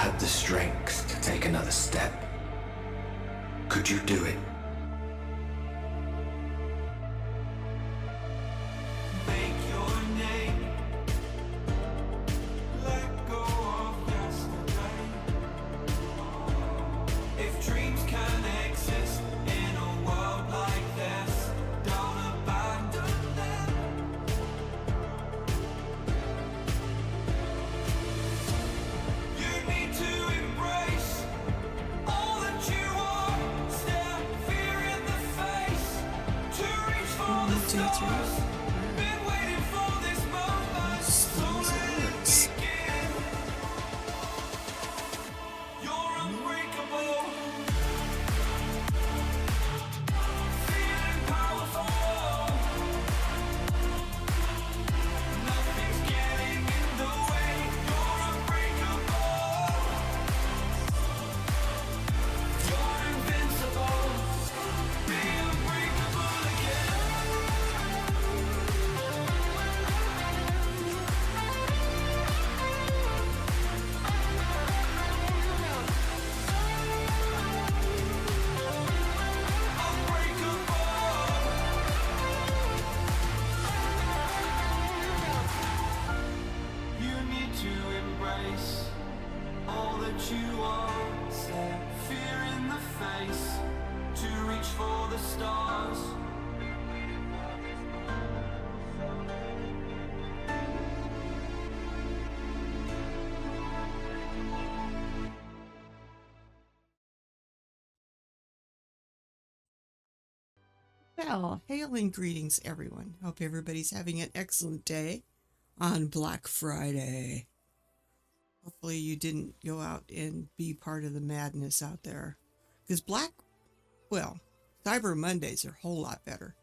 had the strength to take another step, could you do it? Well, hail and greetings, everyone. Hope everybody's having an excellent day on Black Friday. Hopefully you didn't go out and be part of the madness out there. Because Cyber Mondays are a whole lot better.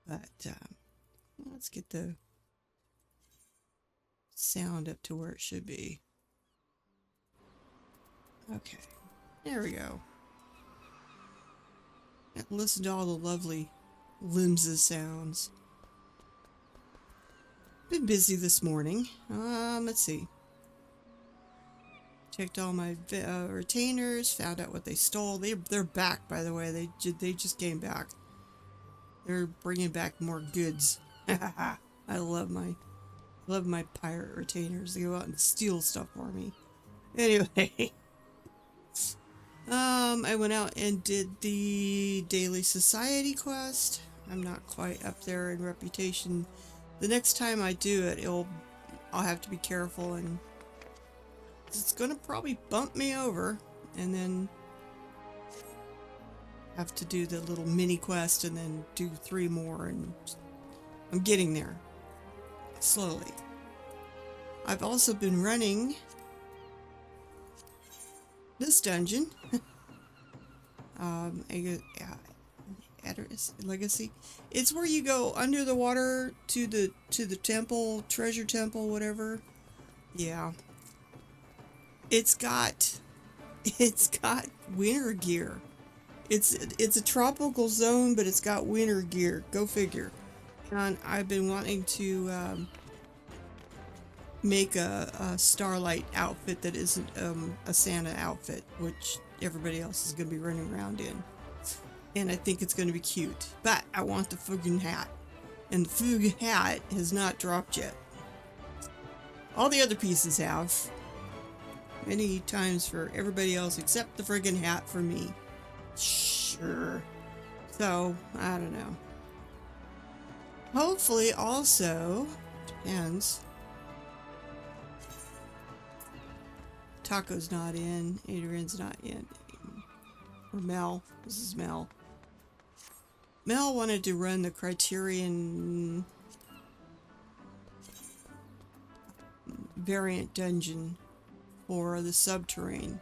But let's get the sound up to where it should be. Okay, there we go. Listen to all the lovely Limsa sounds. Been busy this morning. Let's see. Checked all my retainers, found out what they stole. They're back, by the way. They just came back. They're bringing back more goods. I love my pirate retainers. They go out and steal stuff for me. Anyway. I went out and did the daily society quest. I'm not quite up there in reputation. The next time I do it, I'll have to be careful, and it's gonna probably bump me over, and then have to do the little mini quest and then do 3 more, and I'm getting there slowly. I've also been running this dungeon. Legacy. It's where you go under the water to the temple, treasure temple, whatever. Yeah. It's got winter gear. It's a tropical zone, but it's got winter gear. Go figure. And I've been wanting to make a Starlight outfit that isn't a Santa outfit, which everybody else is going to be running around in. And I think it's going to be cute. But I want the friggin' hat. And the friggin' hat has not dropped yet. All the other pieces have. Many times for everybody else except the friggin' hat for me. Sure. So, I don't know. Hopefully also, depends. Taco's not in. Adrian's not in. Or Mel. This is Mel. Mel wanted to run the Criterion variant dungeon for the subterrane.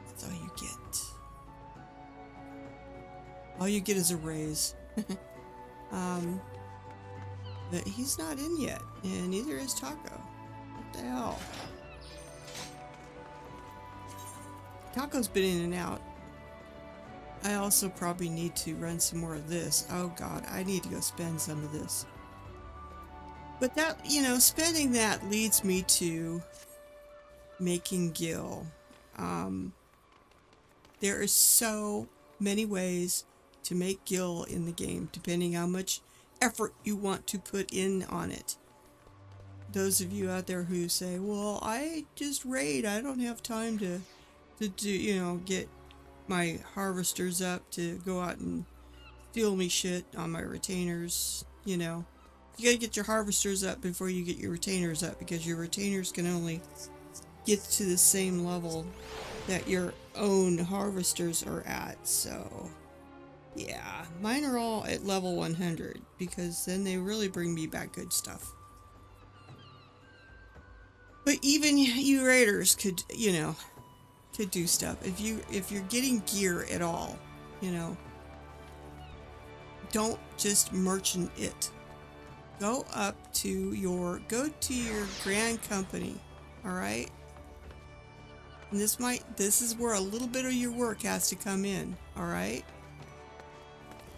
That's all you get. All you get is a raise. But he's not in yet, and neither is Taco. What the hell? Taco's been in and out. I also probably need to run some more of this. Oh god, I need to go spend some of this. But that, you know, spending that leads me to making Gil. There are so many ways to make Gil in the game, depending how much effort you want to put in on it. Those of you out there who say, well, I just raid, I don't have time to do, you know, get my harvesters up to go out and steal me shit on my retainers, you know. You gotta get your harvesters up before you get your retainers up, because your retainers can only get to the same level that your own harvesters are at. So yeah, mine are all at level 100, because then they really bring me back good stuff. But even you raiders could, you know, could do stuff. If you're getting gear at all, you know, don't just merchant it. Go to your grand company, all right? And this is where a little bit of your work has to come in, all right?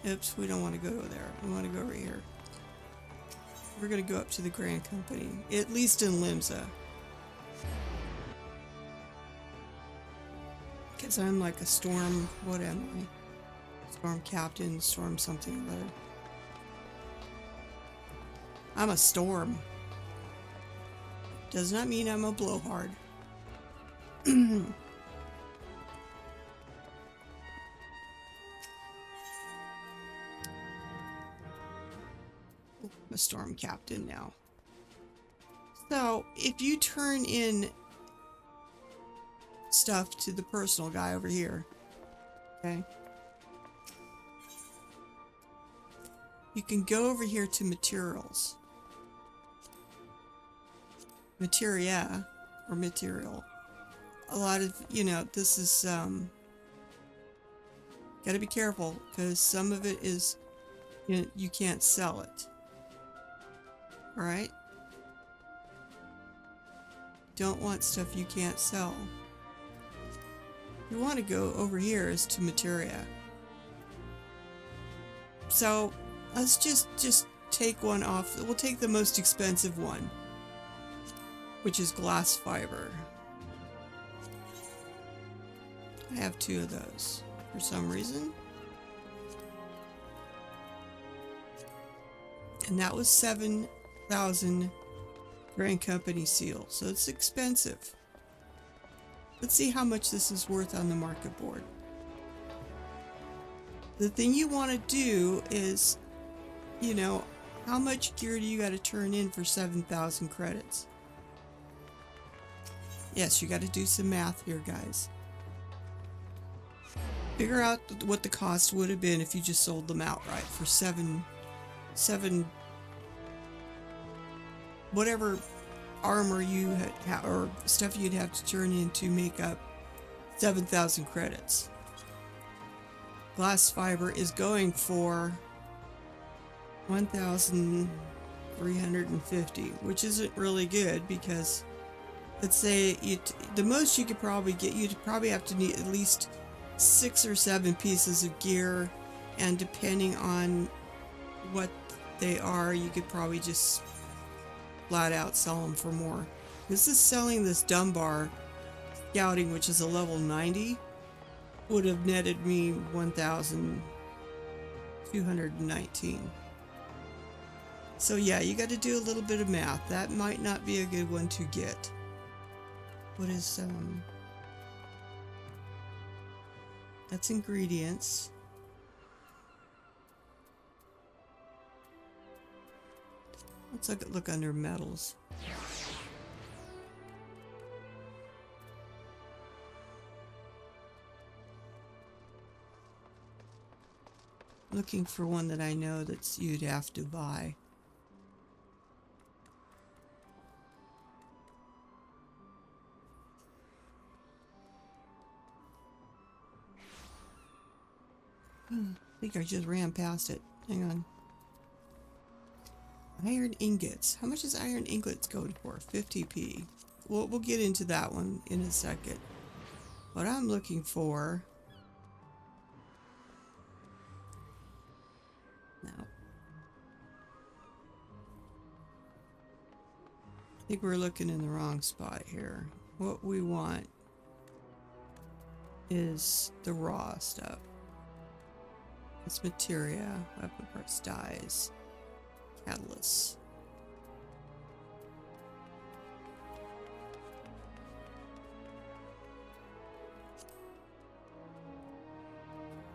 Oops, we don't want to go there. We want to go over here. We're going to go up to the grand company, at least in Limsa. Because I'm like a storm, what am I? Storm captain, storm something or other. I'm a storm. Does not mean I'm a blowhard. I'm a storm captain now. So if you turn in stuff to the personal guy over here, okay, you can go over here to materials. Materia or material. A lot of, you know, this is gotta be careful, because some of it is, you know, you can't sell it. All right? Don't want stuff you can't sell. You want to go over here is to materia. So let's just take one off. We'll take the most expensive one, which is glass fiber. I have 2 of those for some reason. And that was 7,000 Grand Company seal, so it's expensive. Let's see how much this is worth on the market board. The thing you want to do is, you know, how much gear do you got to turn in for 7,000 credits? Yes, you got to do some math here, guys. Figure out what the cost would have been if you just sold them outright for seven, whatever armor you had, or stuff you'd have to turn in to make up 7,000 credits. Glass fiber is going for 1,350, which isn't really good, because let's say the most you could probably get, you'd probably have to need at least 6 or 7 pieces of gear, and depending on what they are, you could probably just flat out sell them for more. This is selling this Dunbar scouting, which is a level 90, would have netted me 1,219. So yeah, you got to do a little bit of math. That might not be a good one to get. What is that's ingredients. Let's look under metals. Looking for one that I know that's you'd have to buy. I think I just ran past it. Hang on. Iron ingots. How much is iron ingots going for? 50p. We'll get into that one in a second. What I'm looking for... No. I think we're looking in the wrong spot here. what we want is the raw stuff. It's materia, weapon parts, dyes, catalysts.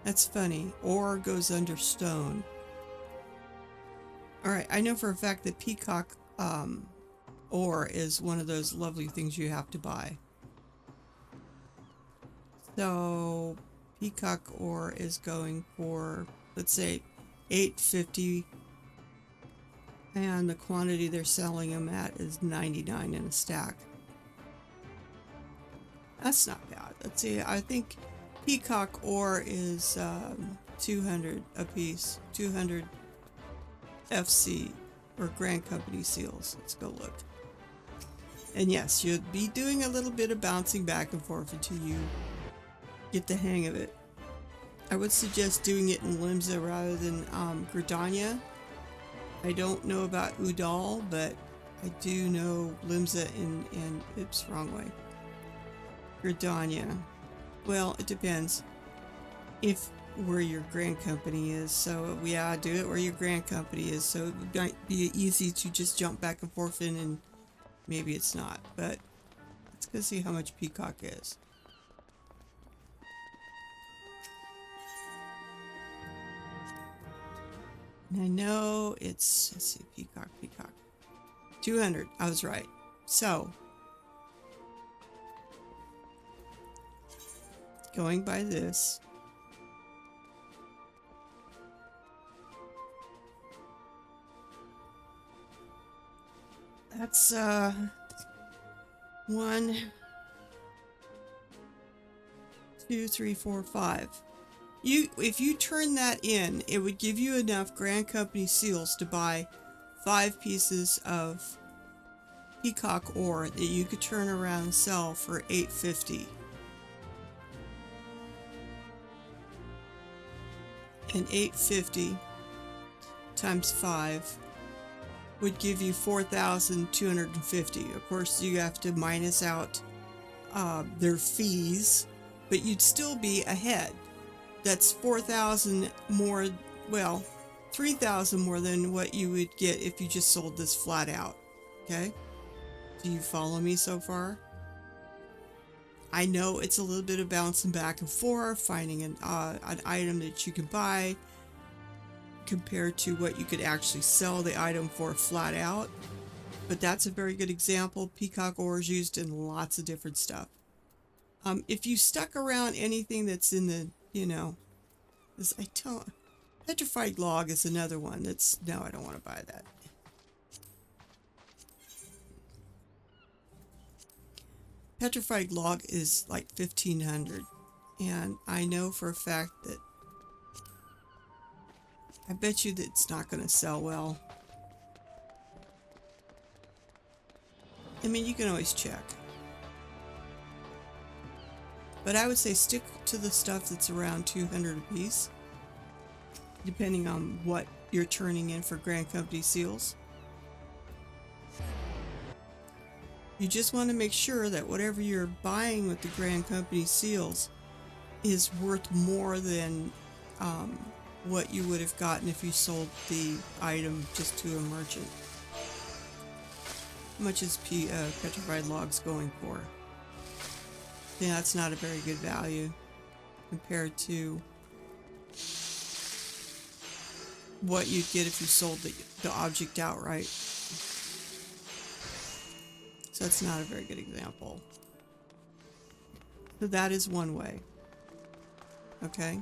That's funny. Ore goes under stone. Alright, I know for a fact that peacock ore is one of those lovely things you have to buy. So peacock ore is going for, let's say, $8.50, and the quantity they're selling them at is 99 in a stack. That's not bad. Let's see, I think peacock ore is 200 a piece, 200 FC or Grand Company seals. Let's go look. And yes, you'll be doing a little bit of bouncing back and forth until you get the hang of it. I would suggest doing it in Limsa rather than Gridania. I don't know about Udal, but I do know Limsa and oops, wrong way. Gridania. Well, it depends if where your Grand Company is. So yeah, do it where your Grand Company is. So it might be easy to just jump back and forth in, and maybe it's not. But let's go see how much peacock is. And I know it's, let's see, peacock. 200. I was right. So going by this, that's 1, 2, 3, 4, 5. If you turn that in, it would give you enough Grand Company seals to buy 5 pieces of peacock ore that you could turn around and sell for $8.50. And $8.50 times 5 would give you 4,250. Of course, you have to minus out their fees, but you'd still be ahead. That's 4,000 more, well, 3,000 more than what you would get if you just sold this flat out. Okay? Do you follow me so far? I know it's a little bit of bouncing back and forth, finding an item that you can buy compared to what you could actually sell the item for flat out. But that's a very good example. Peacock ore is used in lots of different stuff. If you stuck around anything that's in the, you know, this, petrified log is another one that's, no, I don't want to buy that. Petrified log is like 1,500, and I know for a fact that I bet you that it's not going to sell well. I mean, you can always check. But I would say stick to the stuff that's around 200 a piece, depending on what you're turning in for Grand Company seals. You just want to make sure that whatever you're buying with the Grand Company seals is worth more than what you would have gotten if you sold the item just to a merchant. How much is petrified logs going for? Yeah, that's not a very good value compared to what you'd get if you sold the object outright. So that's not a very good example. So that is one way. Okay?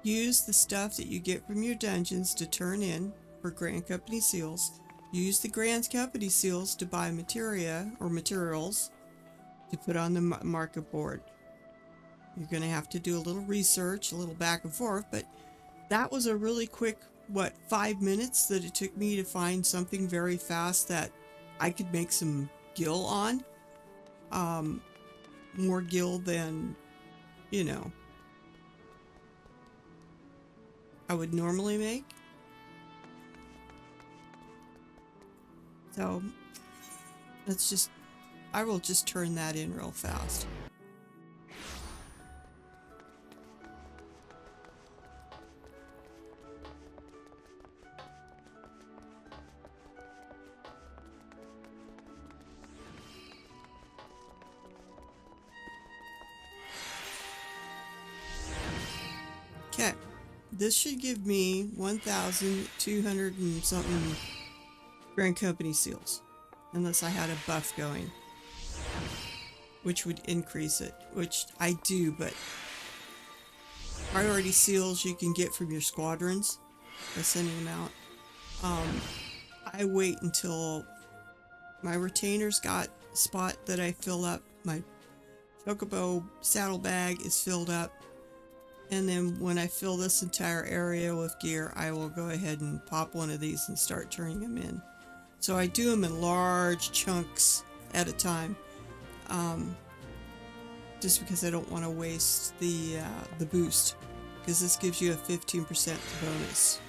Use the stuff that you get from your dungeons to turn in for Grand Company seals. Use the Grand Company seals to buy materia or materials to put on the market board. You're going to have to do a little research, a little back and forth, but that was a really quick, 5 minutes that it took me to find something very fast that I could make some gil on. More gil than, you know, I would normally make. So let's just I will just turn that in real fast. Okay, this should give me 1,200 and something Grand Company seals, unless I had a buff going, which would increase it, which I do, but priority seals you can get from your squadrons by sending them out. I wait until my retainers got a spot that I fill up, my Chocobo saddlebag is filled up, and then when I fill this entire area with gear, I will go ahead and pop one of these and start turning them in. So I do them in large chunks at a time, just because I don't want to waste the boost, because this gives you a 15% bonus.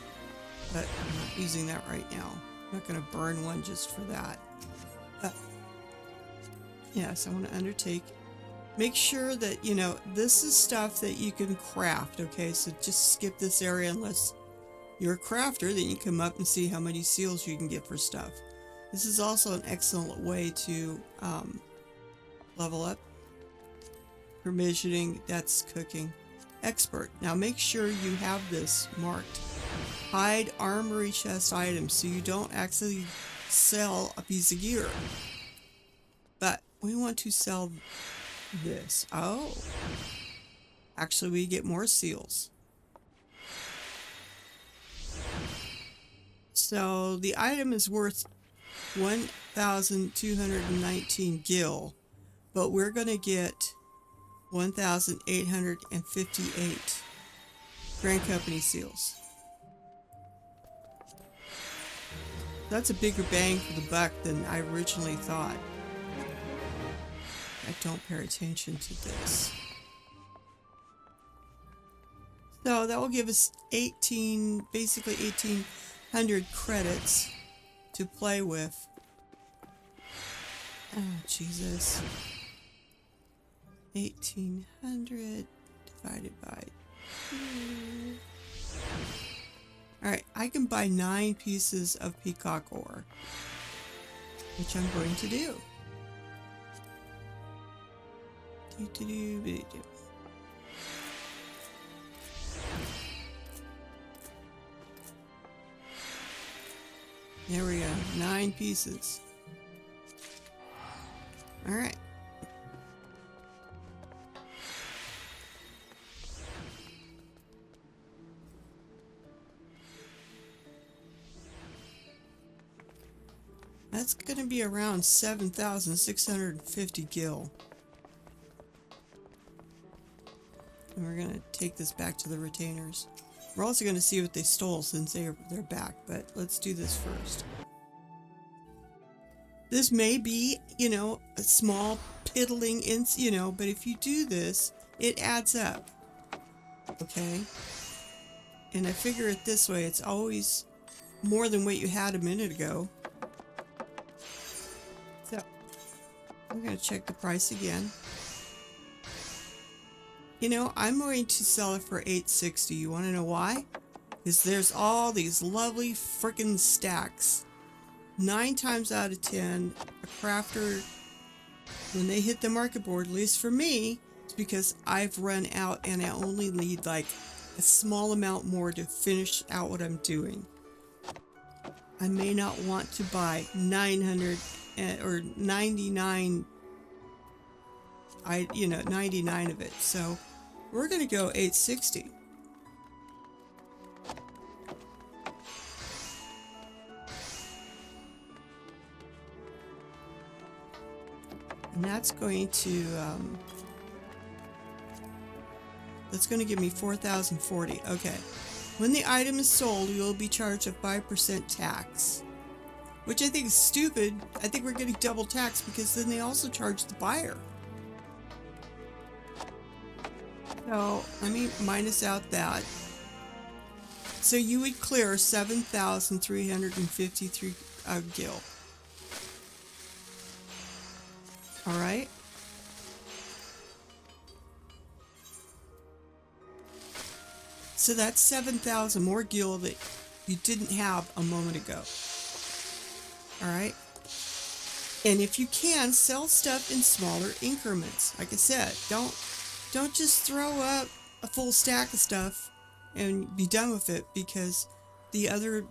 But I'm not using that right now. I'm not going to burn one just for that. But yes, I want to undertake. Make sure that, you know, this is stuff that you can craft, okay? So just skip this area unless you're a crafter, then you come up and see how many seals you can get for stuff. This is also an excellent way to level up. Provisioning, that's cooking. Expert. Now make sure you have this marked. Hide armory chest items so you don't actually sell a piece of gear. But we want to sell this. Oh. Actually, we get more seals. So the item is worth 1,219 gil, but we're going to get 1,858 Grand Company seals. That's a bigger bang for the buck than I originally thought. I don't pay attention to this. So that will give us basically 1,800 credits to play with. Oh, Jesus. 1,800 divided by 2. Alright, I can buy 9 pieces of peacock ore, which I'm going to do. There we go, 9 pieces. Alright. That's going to be around 7,650 gil. And we're going to take this back to the retainers. We're also going to see what they stole since they're back, but let's do this first. This may be, you know, a small piddling, you know, but if you do this, it adds up. Okay? And I figure it this way, it's always more than what you had a minute ago. So, I'm going to check the price again. You know, I'm going to sell it for $860. You want to know why? Because there's all these lovely frickin' stacks. 9 times out of 10, a crafter, when they hit the market board, at least for me, it's because I've run out and I only need like a small amount more to finish out what I'm doing. I may not want to buy 900 or 99, 99 of it. So we're going to go 860. And that's going to give me 4,040. Okay. When the item is sold, you will be charged a 5% tax, which I think is stupid. I think we're getting double tax because then they also charge the buyer. So let me minus out that. So you would clear 7,353 gil. All right. So that's 7,000 more gil that you didn't have a moment ago. All right. And if you can, sell stuff in smaller increments. Like I said, don't just throw up a full stack of stuff and be done with it, because the other,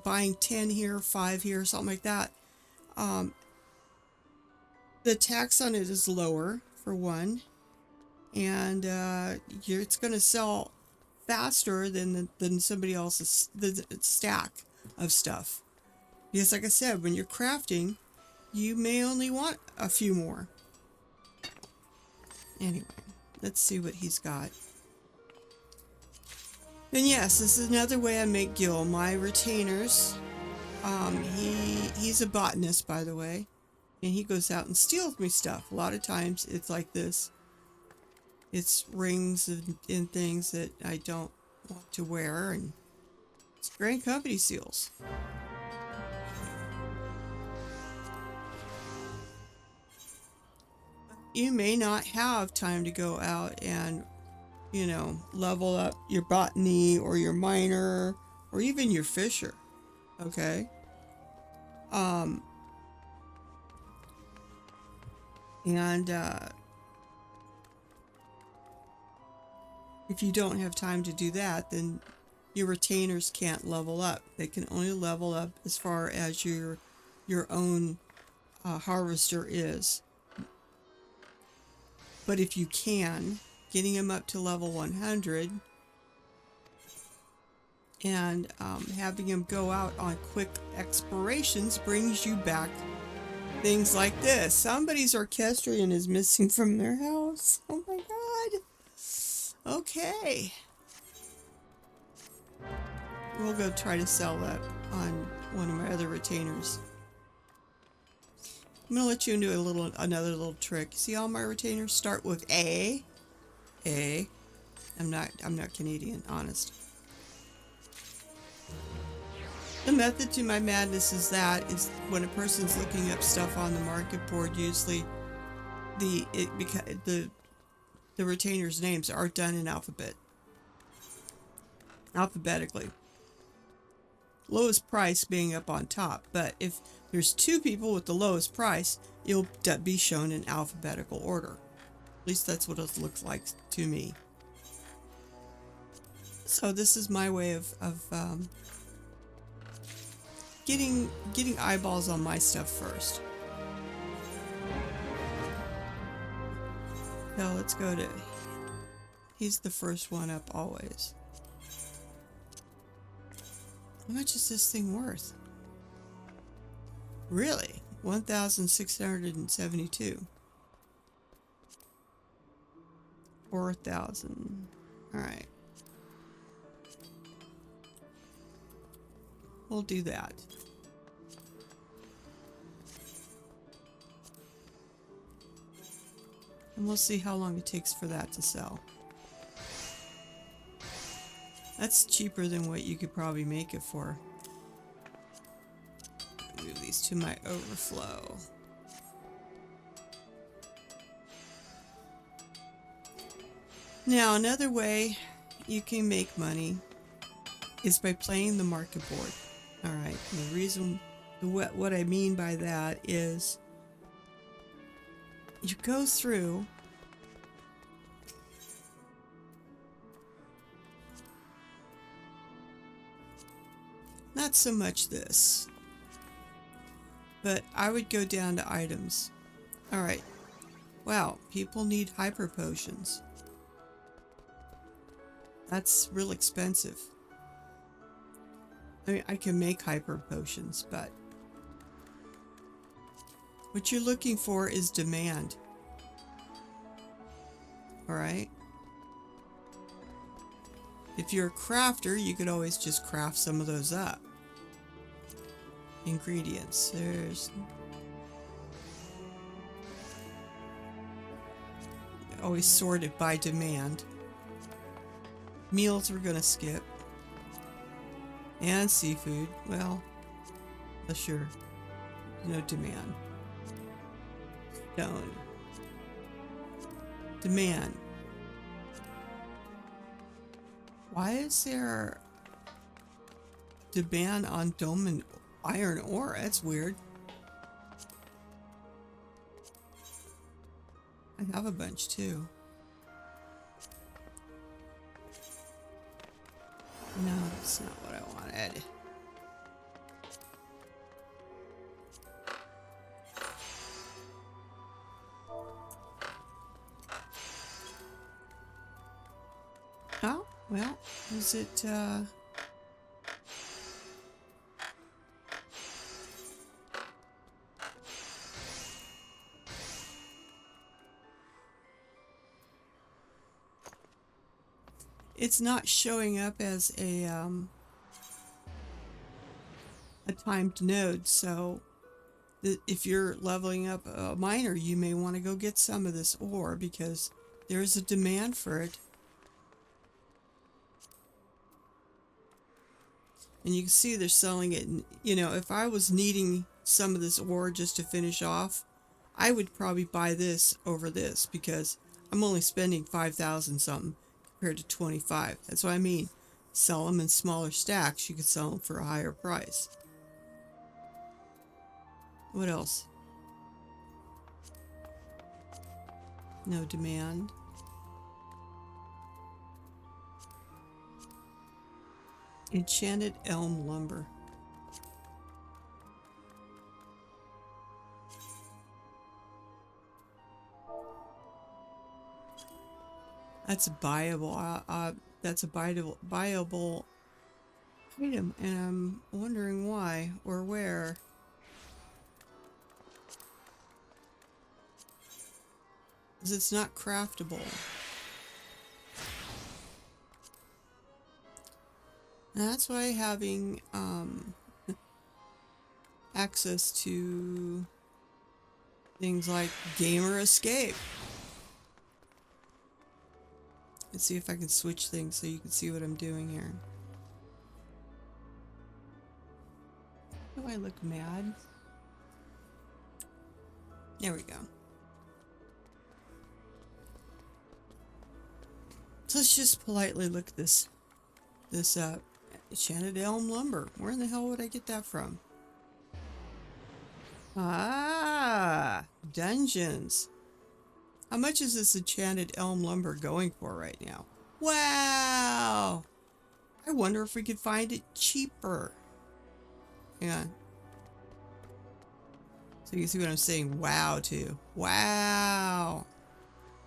buying 10 here, 5 here, something like that, the tax on it is lower, for one, and it's going to sell faster than somebody else's the stack of stuff. Because like I said, when you're crafting, you may only want a few more. Anyway, let's see what he's got. And yes, this is another way I make Gil. My retainers, he's a botanist, by the way, and he goes out and steals me stuff. A lot of times it's like this. It's rings and things that I don't want to wear, and it's Grand Company seals. You may not have time to go out and, level up your botany or your miner or even your fisher. Okay? And if you don't have time to do that, then your retainers can't level up. They can only level up as far as your own harvester is. But if you can, getting them up to level 100 and having them go out on quick explorations brings you back things like this. Somebody's orchestrion is missing from their house. Oh my god. Okay. We'll go try to sell that on one of my other retainers. I'm gonna let you do another little trick. See, all my retainers start with A. A. I'm not Canadian, honest. The method to my madness is when a person's looking up stuff on the market board, usually the retainers' names are done in alphabetically. Lowest price being up on top, but if there's two people with the lowest price, you'll be shown in alphabetical order. At least that's what it looks like to me. So this is my way of getting eyeballs on my stuff first. Now let's go to, he's the first one up always. How much is this thing worth? Really? 1,672. 4,000. Alright. We'll do that. And we'll see how long it takes for that to sell. That's cheaper than what you could probably make it for. Move these to my overflow. Now, another way you can make money is by playing the market board. Alright, the reason, what I mean by that is you go through not so much this, but I would go down to items. Alright, wow, people need hyper potions. That's real expensive. I mean, I can make hyper potions, but what you're looking for is demand. Alright? If you're a crafter, you could always just craft some of those up. Ingredients. There's always sorted by demand. Meals we're gonna skip. And seafood. Well, sure. No demand. Stone. Demand. Why is there demand on dome and iron ore? That's weird. I have a bunch too. No, that's not what I wanted. Oh, well, is it, it's not showing up as a timed node, so if you're leveling up a miner, you may want to go get some of this ore because there's a demand for it. And you can see they're selling it. And, you know, if I was needing some of this ore just to finish off, I would probably buy this over this because I'm only spending 5,000 something compared to 25. That's what I mean. Sell them in smaller stacks. You could sell them for a higher price. What else? No demand. Enchanted elm lumber. That's buyable. That's a buyable item, and I'm wondering why or where. Because it's not craftable. And that's why having access to things like Gamer Escape. Let's see if I can switch things so you can see what I'm doing here. Do I look mad? There we go. So let's just politely look at this enchanted elm lumber. Where in the hell would I get that from? Ah, dungeons. How much is this enchanted elm lumber going for right now? Wow! I wonder if we could find it cheaper. Hang on. So you can see what I'm saying. Wow, too. Wow.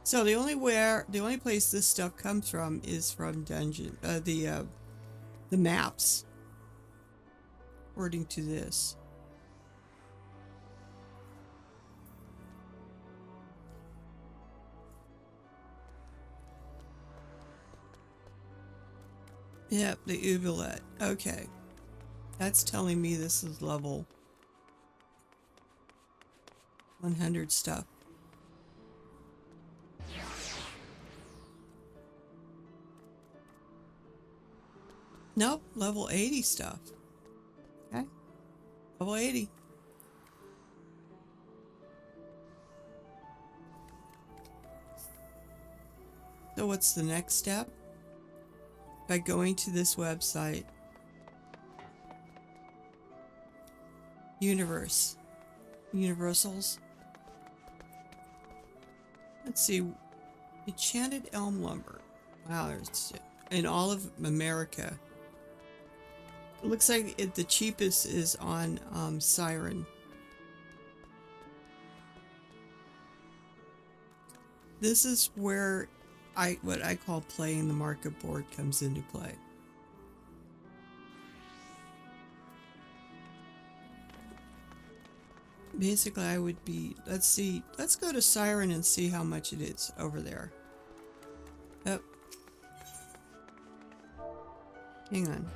So the only place this stuff comes from is from the maps. According to this. Yep, the Oubliette. Okay. That's telling me this is level 100 stuff. Nope, level 80 stuff. Okay. Level 80. So what's the next step? By going to this website, Universals. Let's see, enchanted elm lumber. Wow, there's in all of America. It looks like the cheapest is on Siren. This is where what I call playing the market board comes into play. Basically, I would be, let's go to Siren and see how much it is over there. Yep. Hang on.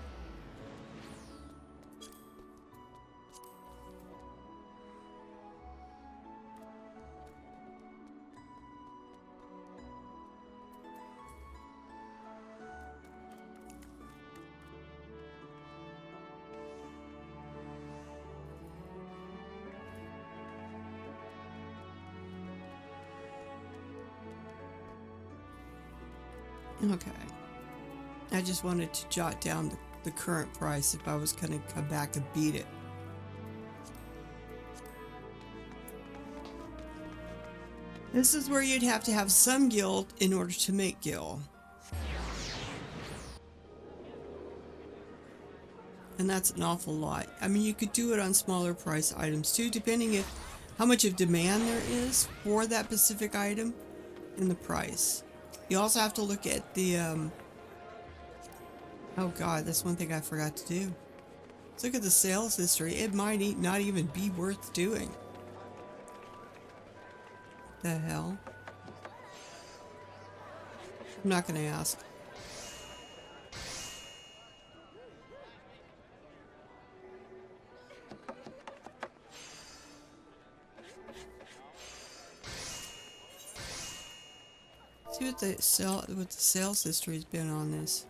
Okay. I just wanted to jot down the current price if I was going to come back and beat it. This is where you'd have to have some gil in order to make gil. And that's an awful lot. I mean, you could do it on smaller price items too, depending if how much of demand there is for that specific item and the price. You also have to look at the, oh god, that's one thing I forgot to do. Let's look at the sales history. It might not even be worth doing. The hell? I'm not gonna ask. See what the sales history's been on this.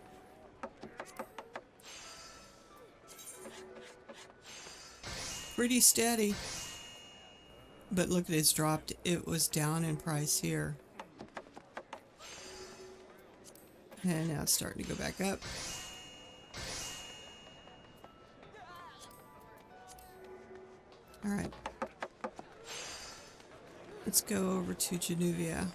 Pretty steady. But look at it's dropped. It was down in price here. And now it's starting to go back up. Alright. Let's go over to Genuvia.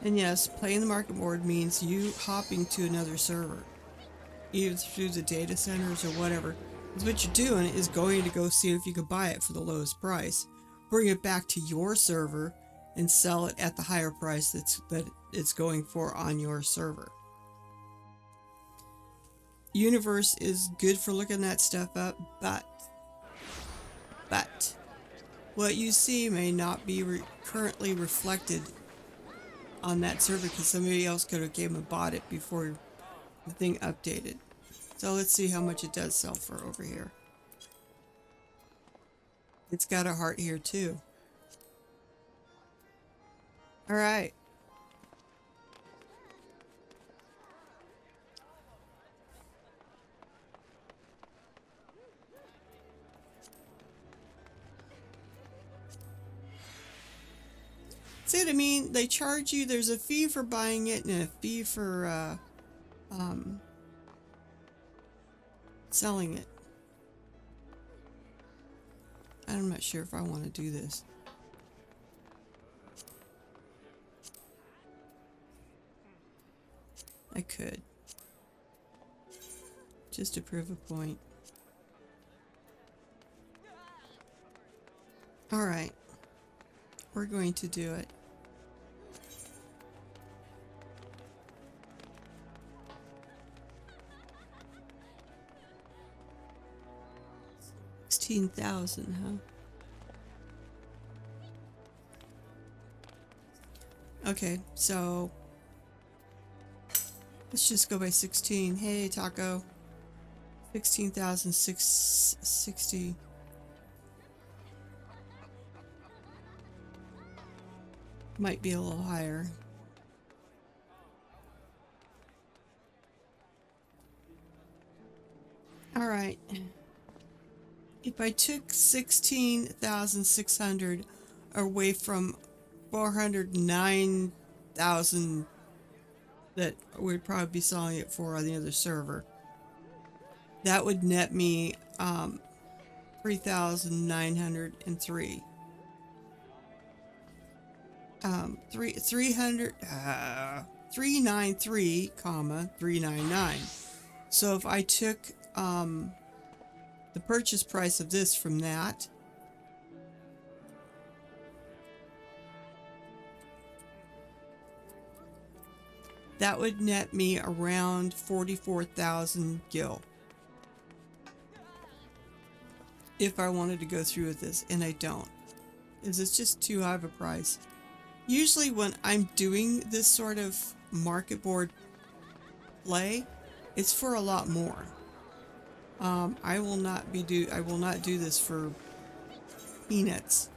And yes, playing the market board means you hopping to another server. Either through the data centers or whatever. Because what you're doing is going to go see if you can buy it for the lowest price. Bring it back to your server and sell it at the higher price that it's going for on your server. Universe is good for looking that stuff up, but what you see may not be currently reflected on that server because somebody else could have came and bought it before the thing updated. So let's see how much it does sell for over here. It's got a heart here too. Alright. See what I mean? They charge you, there's a fee for buying it and a fee for selling it. I'm not sure if I want to do this. I could. Just to prove a point. Alright. We're going to do it. $16,000, huh? Okay, so let's just go by 16. Hey, Taco. 16,660. Might be a little higher. All right. If I took 16,600 away from 409,000 that we'd probably be selling it for on the other server, that would net me 3,903. 393, 399. So if I took the purchase price of this from that, that would net me around 44,000 gil. If I wanted to go through with this, and I don't, because it's just too high of a price. Usually when I'm doing this sort of market board play, it's for a lot more. I will not do this for peanuts.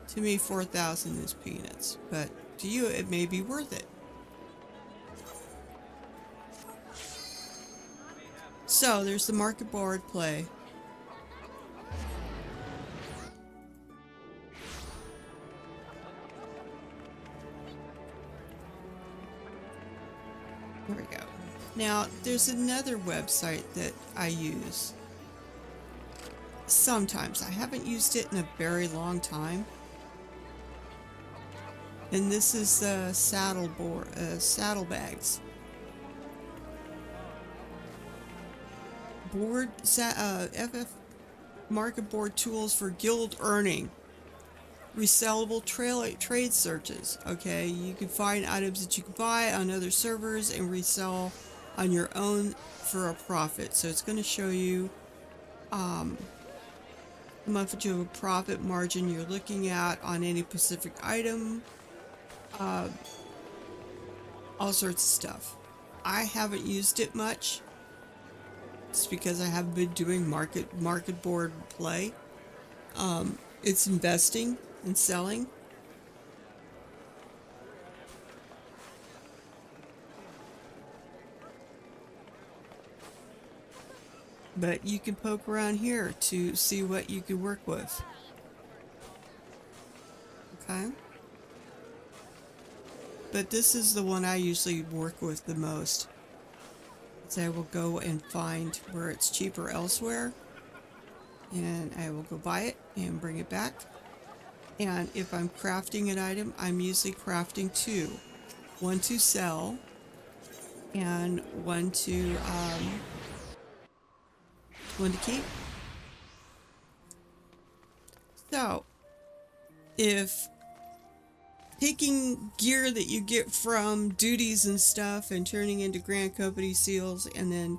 To me, 4,000 is peanuts, but to you, it may be worth it. So there's the market board play. There we go. Now, there's another website that I use. Sometimes. I haven't used it in a very long time. And this is Saddlebags. FF market board tools for guild earning. Resellable trade searches. Okay, you can find items that you can buy on other servers and resell on your own for a profit. So it's going to show you how much of a profit margin you're looking at on any specific item. All sorts of stuff. I haven't used it much. It's because I haven't been doing market board play. It's investing and selling. But you can poke around here to see what you can work with. Okay? But this is the one I usually work with the most. So I will go and find where it's cheaper elsewhere. And I will go buy it and bring it back. And if I'm crafting an item, I'm usually crafting two. One to sell and one to keep. So, if taking gear that you get from duties and stuff and turning into Grand Company seals and then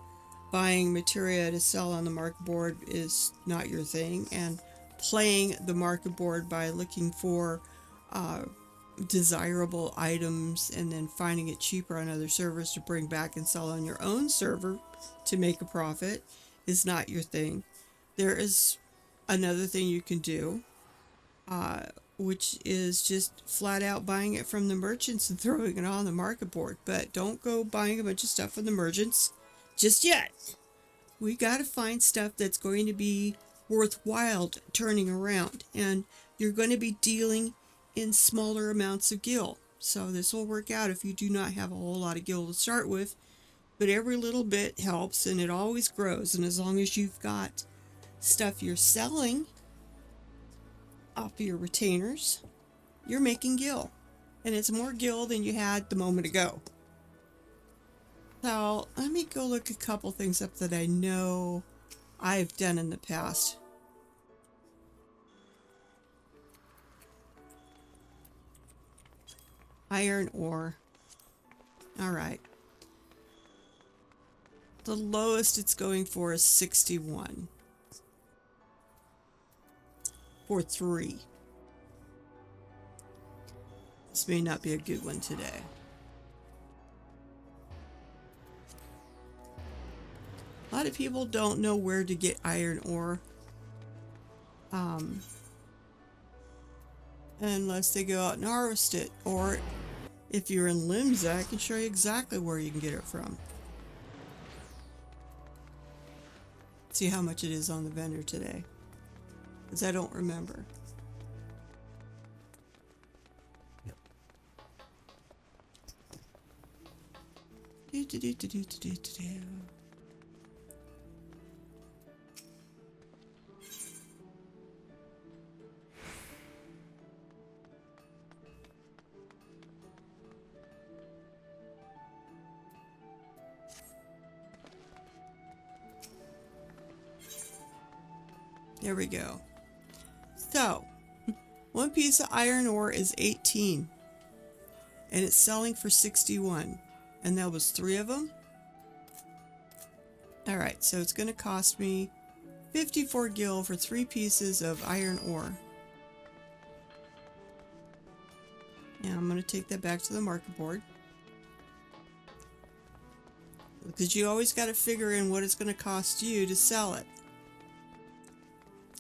buying materia to sell on the market board is not your thing, and playing the market board by looking for desirable items and then finding it cheaper on other servers to bring back and sell on your own server to make a profit is not your thing. There is another thing you can do, which is just flat out buying it from the merchants and throwing it on the market board. But don't go buying a bunch of stuff from the merchants just yet. We got to find stuff that's going to be worthwhile turning around, and you're going to be dealing in smaller amounts of gil. So this will work out if you do not have a whole lot of gil to start with, but every little bit helps and it always grows. And as long as you've got stuff you're selling off of your retainers, you're making gil, and it's more gil than you had the moment ago. So let me go look a couple things up that I know I've done in the past. Iron ore. Alright. The lowest it's going for is 61. For 3. This may not be a good one today. A lot of people don't know where to get iron ore. Unless they go out and harvest it. Or if you're in Limsa, I can show you exactly where you can get it from. See how much it is on the vendor today. Because I don't remember. There we go. So, one piece of iron ore is 18. And it's selling for 61. And that was 3 of them. Alright, so it's going to cost me 54 gil for 3 pieces of iron ore. And I'm going to take that back to the market board. Because you always got to figure in what it's going to cost you to sell it.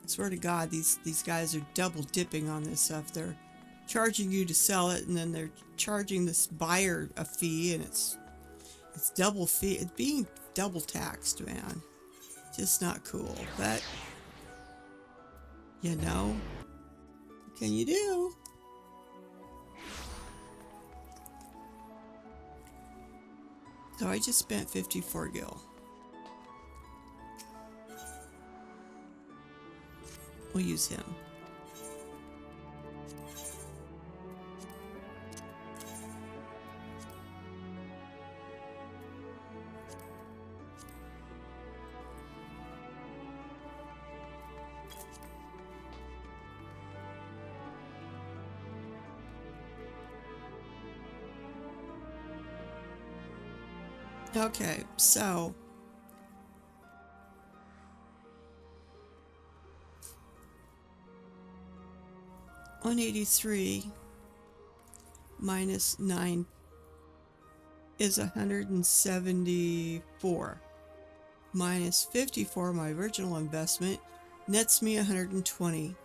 I swear to God, these guys are double dipping on this stuff. They're charging you to sell it, and then they're charging this buyer a fee, and it's double fee. It's being double taxed, man. Just not cool. But you know, what can you do? So I just spent 54 gil. We'll use him. Okay, so 183 minus 9 is 174. Minus 54, my original investment, nets me 120.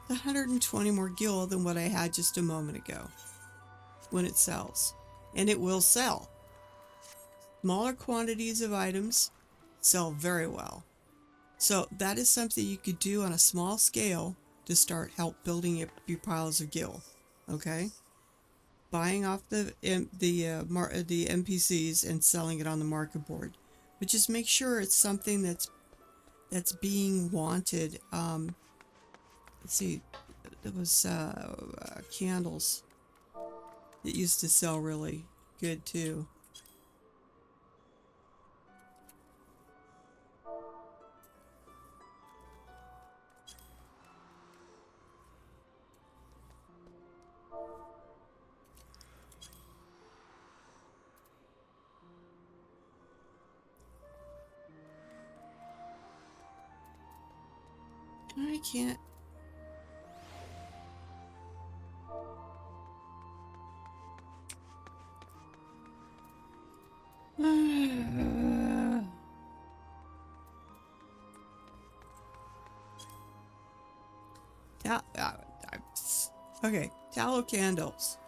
120 more gil than what I had just a moment ago when it sells. And it will sell. Smaller quantities of items sell very well. So that is something you could do on a small scale to start help building up your piles of gil. Okay? Buying off the NPCs and selling it on the market board. But just make sure it's something that's being wanted. Let's see, there was candles that used to sell really good too. I can't. Okay, tallow candles.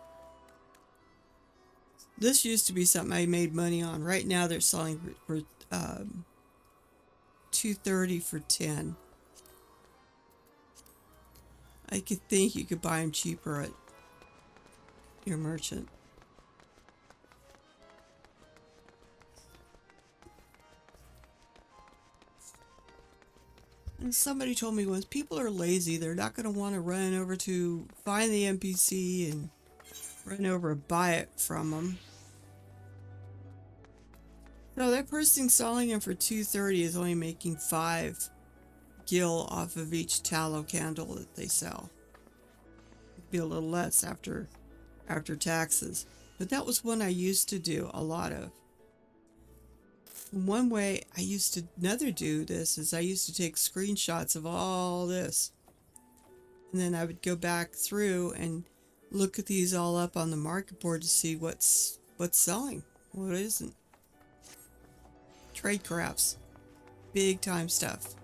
This used to be something I made money on. Right now they're selling for $2.30 for 10. I could think you could buy them cheaper at your merchant. And somebody told me once, people are lazy. They're not going to want to run over to find the NPC and run over and buy it from them. So that person selling them for $2.30 is only making 5 gil off of each tallow candle that they sell. It'd be a little less after taxes. But that was one I used to do a lot of. One way I used to do this is I used to take screenshots of all this. And then I would go back through and look at these all up on the market board to see what's selling, what isn't. Trade crafts. Big time stuff.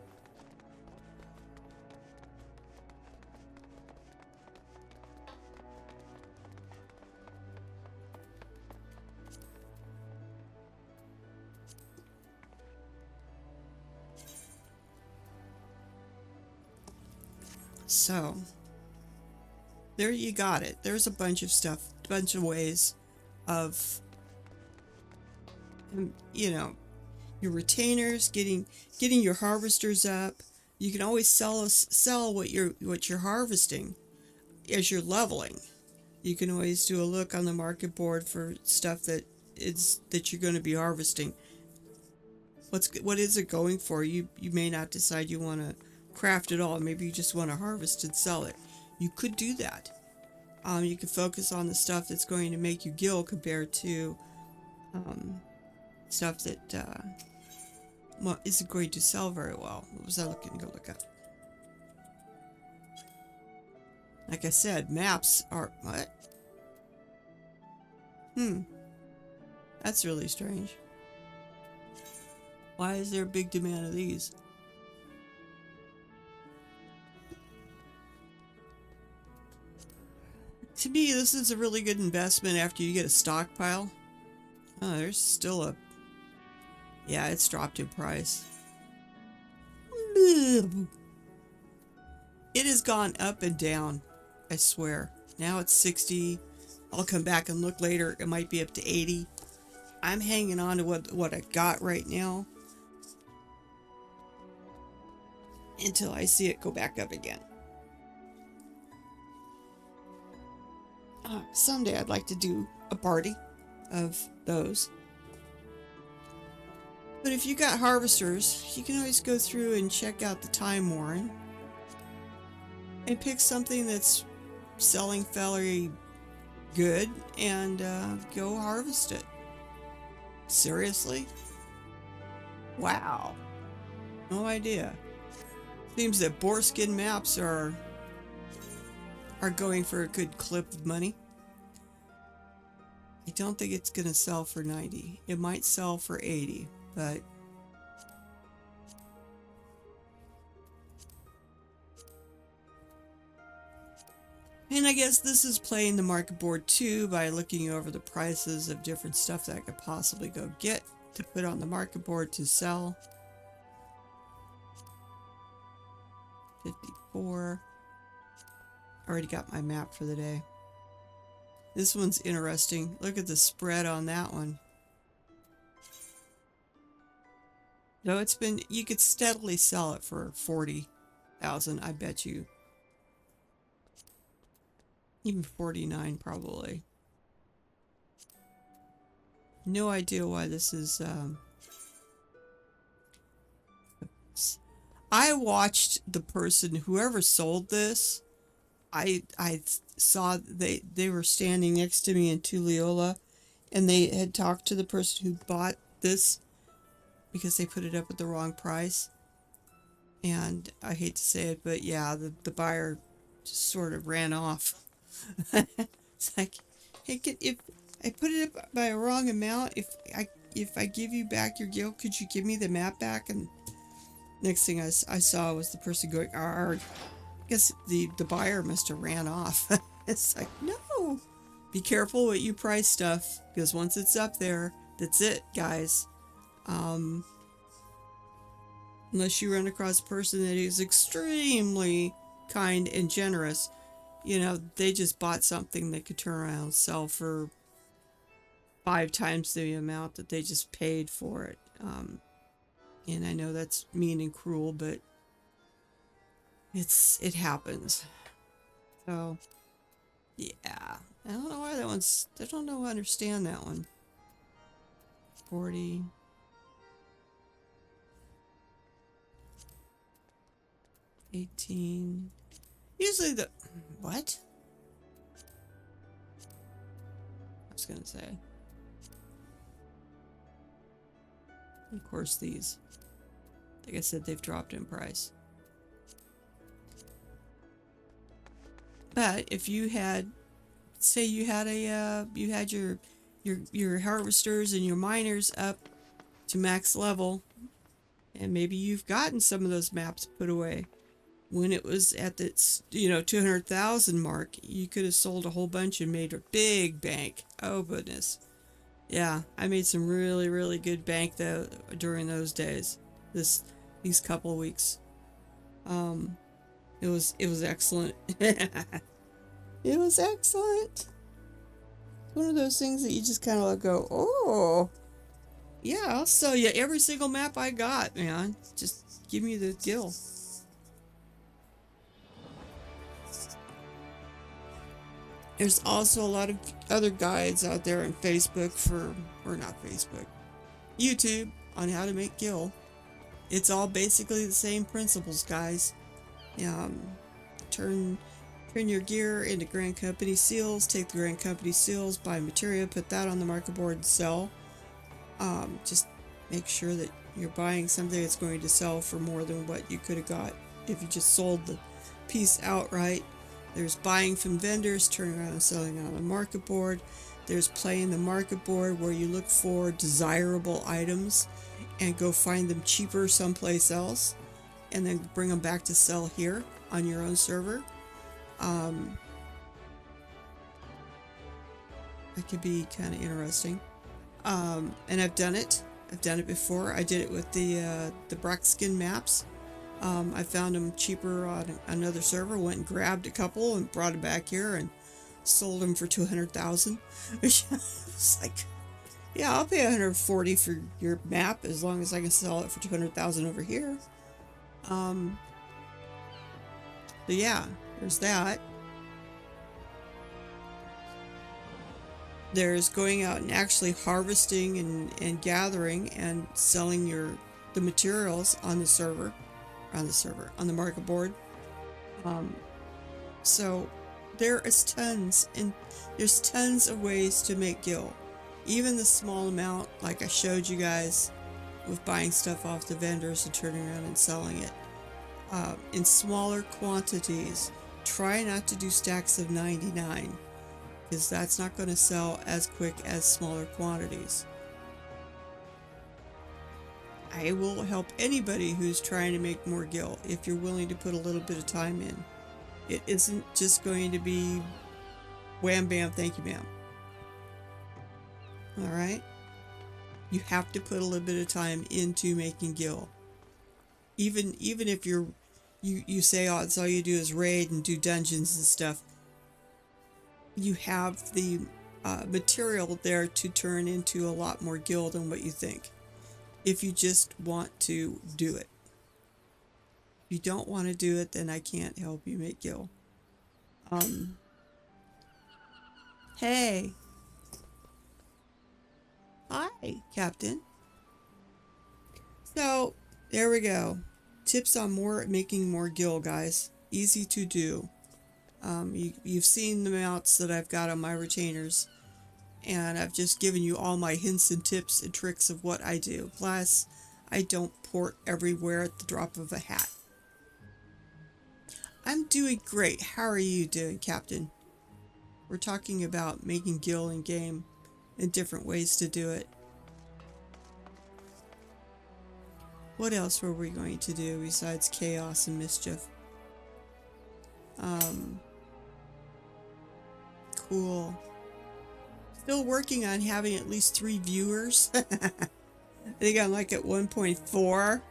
So, there you got it. There's a bunch of stuff, a bunch of ways of, you know, your retainers, getting your harvesters up. You can always sell what you're harvesting as you're leveling. You can always do a look on the market board for stuff that you're going to be harvesting. What is it going for? You may not decide you want to craft it all. Maybe you just want to harvest and sell it. You could do that. You could focus on the stuff that's going to make you gil compared to stuff that isn't going to sell very well. What was I looking to go look up? Like I said, maps are what? That's really strange. Why is there a big demand of these? To me, this is a really good investment after you get a stockpile. Oh, there's still a... Yeah, it's dropped in price. It has gone up and down, I swear. Now it's 60, I'll come back and look later. It might be up to 80. I'm hanging on to what I got right now until I see it go back up again. Someday I'd like to do a party of those. But if you got harvesters, you can always go through and check out the Time Warren and pick something that's selling fairly good and go harvest it. Seriously? Wow. No idea. Seems that boarskin maps are going for a good clip of money. I don't think it's gonna sell for 90. It might sell for 80, but and I guess this is playing the market board too by looking over the prices of different stuff that I could possibly go get to put on the market board to sell. 54. Already got my map for the day. This one's interesting. Look at the spread on that one. No, it's been, you could steadily sell it for 40,000, I bet you. Even 49 probably. No idea why this is I watched the person, whoever sold this, I saw they were standing next to me in Tulliola, and they had talked to the person who bought this because they put it up at the wrong price. And I hate to say it, but yeah, the buyer just sort of ran off. It's like, hey, if I put it up by a wrong amount, if I give you back your Gil, could you give me the map back? And next thing I saw was the person going, I guess the buyer must have ran off. It's like, no, be careful what you price stuff, because once it's up there, that's it, guys. Unless you run across a person that is extremely kind and generous, you know, they just bought something they could turn around and sell for 5 times the amount that they just paid for it. And I know that's mean and cruel, but it happens. So yeah, I don't know why that one's, I don't know, understand that one. 40. $18. Usually the, what? I was gonna say. Of course these, like I said, they've dropped in price. But if you had, say you had your harvesters and your miners up to max level, and maybe you've gotten some of those maps put away. When it was at the, 200,000 mark, you could have sold a whole bunch and made a big bank. Oh goodness. Yeah, I made some really, really good bank though during those days. These couple of weeks. It was excellent. It was excellent. One of those things that you just kind of like go, oh, yeah, I'll sell you every single map I got, man. Just give me the Gil. There's also a lot of other guides out there on Facebook or not Facebook, YouTube, on how to make Gil. It's all basically the same principles, guys. Turn your gear into Grand Company seals, take the Grand Company seals, buy material, put that on the market board and sell. Just make sure that you're buying something that's going to sell for more than what you could have got if you just sold the piece outright. There's buying from vendors, turning around and selling it on the market board. There's playing the market board where you look for desirable items and go find them cheaper someplace else and then bring them back to sell here on your own server. That could be kind of interesting. And I've done it before. I did it with the Braxkin maps. I found them cheaper on another server, went and grabbed a couple and brought it back here and sold them for 200,000. It's like, yeah, I'll pay 140 for your map as long as I can sell it for 200,000 over here. But yeah, there's that. There's going out and actually harvesting and gathering and selling the materials on the market board. So there's tons of ways to make gil. Even the small amount, like I showed you guys, with buying stuff off the vendors and turning around and selling it. In smaller quantities. Try not to do stacks of 99, because that's not going to sell as quick as smaller quantities. I will help anybody who's trying to make more gil if you're willing to put a little bit of time in. It isn't just going to be wham bam thank you ma'am. Alright? You have to put a little bit of time into making gil. Even if you say, oh, it's all you do is raid and do dungeons and stuff, you have the material there to turn into a lot more gil than what you think, if you just want to do it. If you don't want to do it, then I can't help you make gil. Hey. Hi, Captain. So, there we go. Tips on making more gil, guys. Easy to do. You've seen the amounts that I've got on my retainers, and I've just given you all my hints and tips and tricks of what I do. Plus, I don't port everywhere at the drop of a hat. I'm doing great. How are you doing, Captain? We're talking about making gil in game and different ways to do it. What else were we going to do besides chaos and mischief? Cool. Still working on having at least 3 viewers. I think I'm like at 1.4.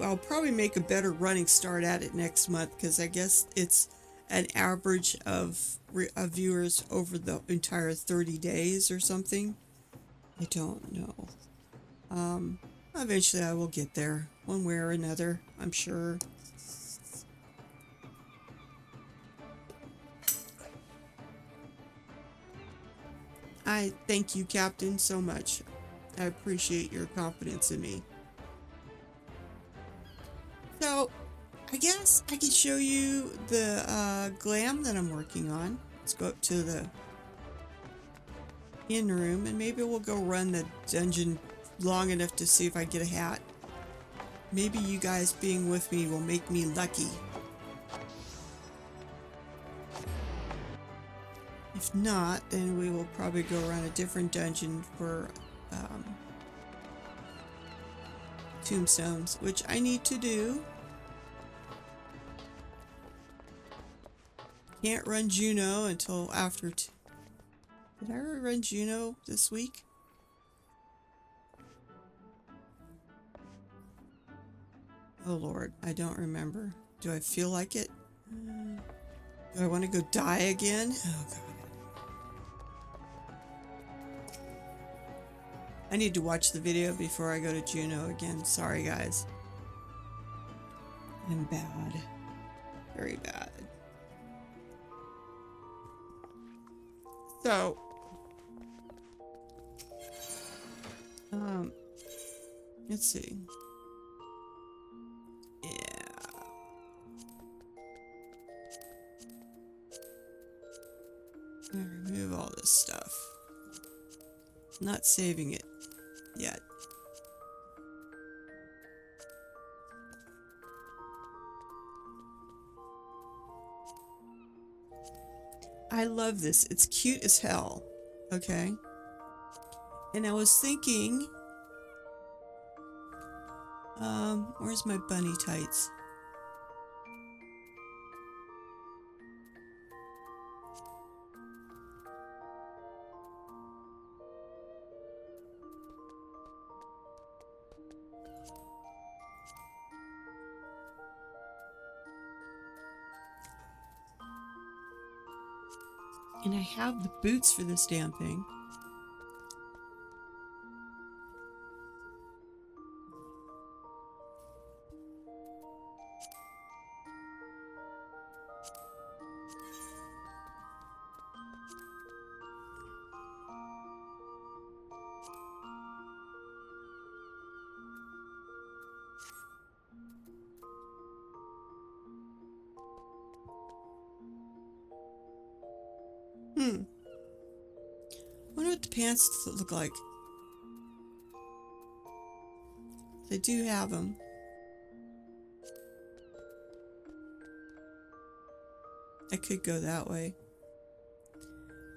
I'll probably make a better running start at it next month, because I guess it's an average of viewers over the entire 30 days or something. I don't know. Eventually I will get there, one way or another, I'm sure. I thank you, Captain, so much. I appreciate your confidence in me. So, I guess I can show you the glam that I'm working on. Let's go up to the inn room, and maybe we'll go run the dungeon long enough to see if I get a hat. Maybe you guys being with me will make me lucky. If not, then we will probably go around a different dungeon for tombstones, which I need to do. Can't run Juno until after. Did I already run Juno this week? Oh Lord, I don't remember. Do I feel like it? Do I want to go die again? Oh God. I need to watch the video before I go to Juno again. Sorry guys. I'm bad. Very bad. So, let's see. Yeah. I'm gonna remove all this stuff. Not saving it yet. I love this. It's cute as hell. Okay. And I was thinking, where's my bunny tights? And I have the boots for this damn thing. Wonder what the pants look like. They do have them. I could go that way.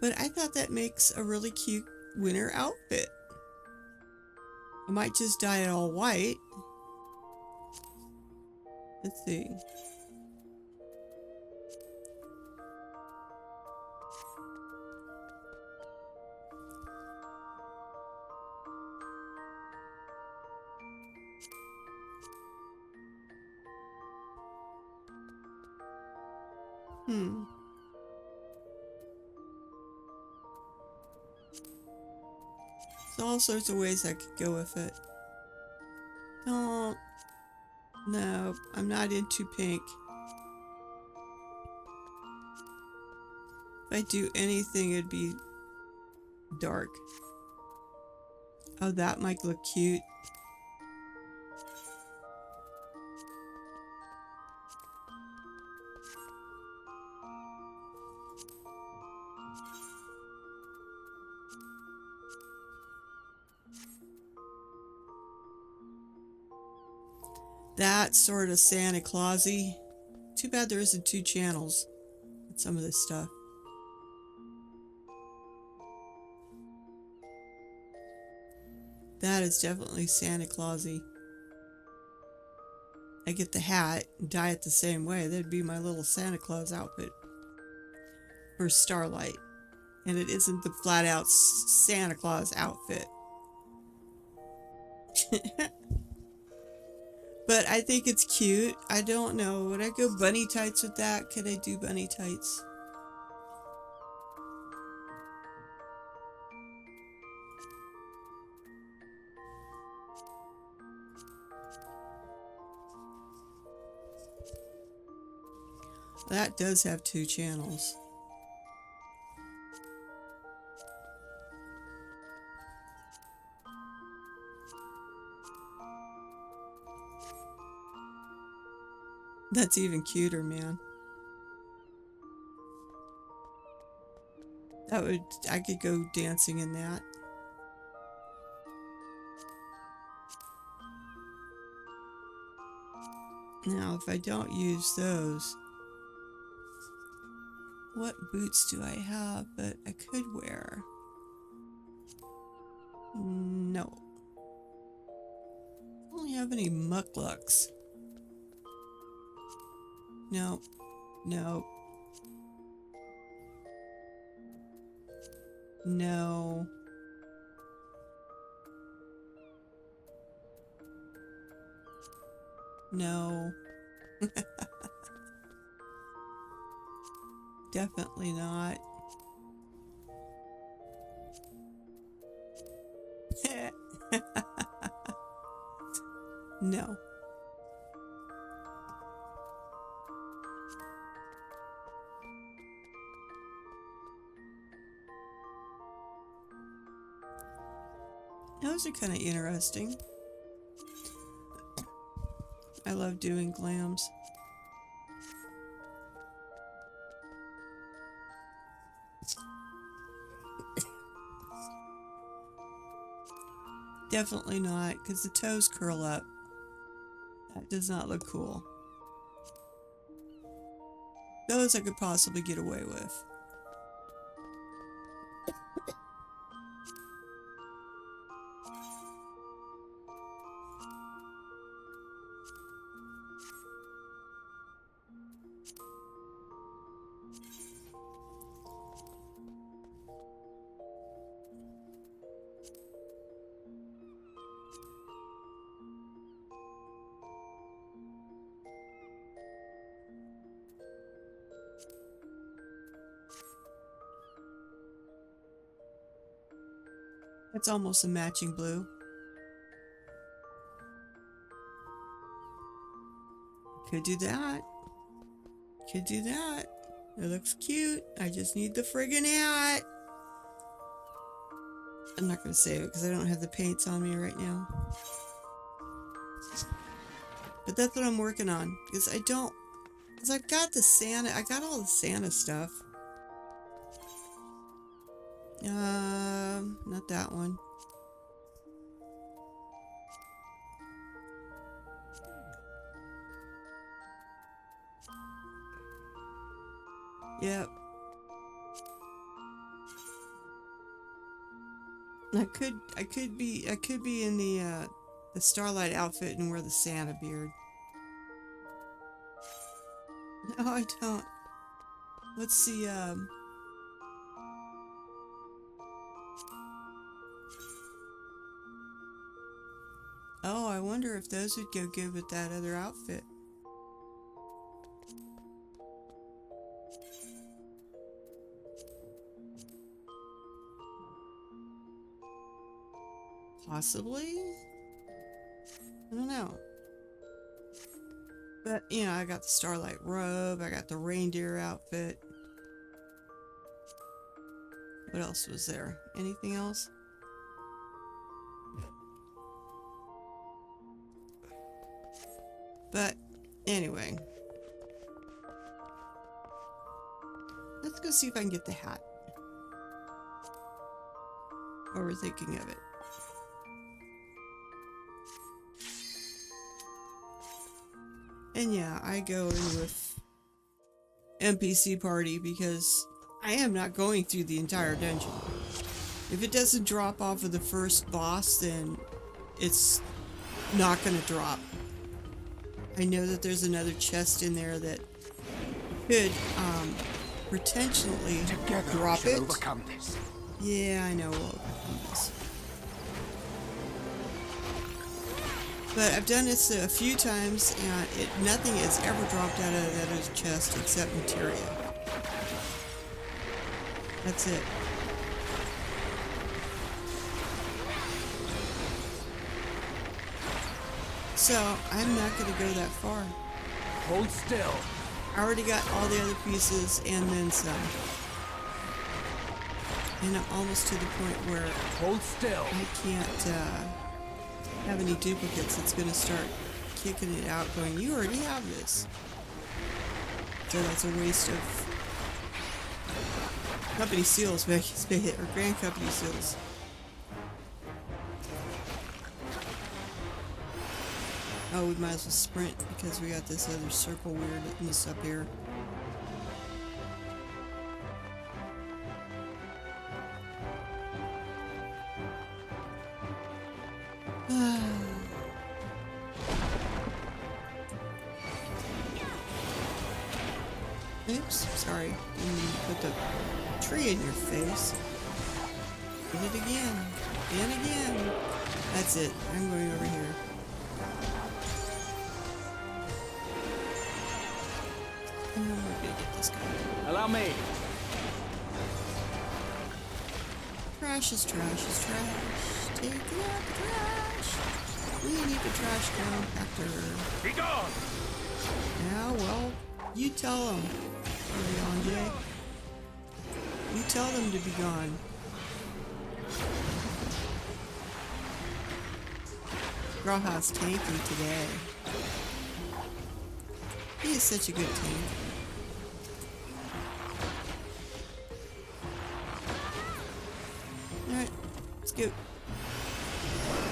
But I thought that makes a really cute winter outfit. I might just dye it all white. Let's see. There's all sorts of ways I could go with it. Don't. No, I'm not into pink. If I do anything, it'd be dark. Oh, that might look cute. That's sort of Santa Clausy. Too bad there isn't 2 channels with some of this stuff. That is definitely Santa Clausy. I get the hat and dye it the same way. That'd be my little Santa Claus outfit for Starlight. And it isn't the flat out Santa Claus outfit. But I think it's cute. I don't know. Would I go bunny tights with that? Could I do bunny tights? That does have 2 channels. That's even cuter, man. I could go dancing in that. Now, if I don't use those, what boots do I have that I could wear? No. I don't have any mucklucks. No. No. No. No. Definitely not. No. Those are kind of interesting. I love doing glams. Definitely not, because the toes curl up. That does not look cool. Those I could possibly get away with. It's almost a matching blue. Could do that. Could do that. It looks cute. I just need the friggin' hat. I'm not going to save it because I don't have the paints on me right now. But that's what I'm working on. Because I don't... Because I've got the Santa... I got all the Santa stuff. Not that one. Yep. I could be in the Starlight outfit and wear the Santa beard. No, I don't. Let's see, oh, I wonder if those would go good with that other outfit. Possibly? I don't know. But, you know, I got the Starlight robe, I got the reindeer outfit. What else was there? Anything else? But, anyway. Let's go see if I can get the hat. Or we're thinking of it. And yeah, I go in with NPC party because I am not going through the entire dungeon. If it doesn't drop off of the first boss, then it's not going to drop. I know that there's another chest in there that could potentially drop it. Overcome this. Yeah, I know we'll overcome this. But I've done this a few times, and nothing has ever dropped out of that other chest except materia. That's it. So, I'm not going to go that far. Hold still. I already got all the other pieces and then some. And I'm almost to the point where Hold still. I can't have any duplicates. It's going to start kicking it out going, you already have this. So that's a waste of company seals, or grand company seals. Oh, we might as well sprint because we got this other circle weirdness up here. Oops, sorry. Didn't mean to put the tree in your face. Did it again. And again. That's it. I'm going over here. And we're gonna get this guy. Allow me. Trash is trash is trash. Take out the trash. We need the trash compactor. Be gone. Yeah, well, you tell them. Jay. You tell them to be gone. Grawha's tanky today. He is such a good tank. Alright, let's go. I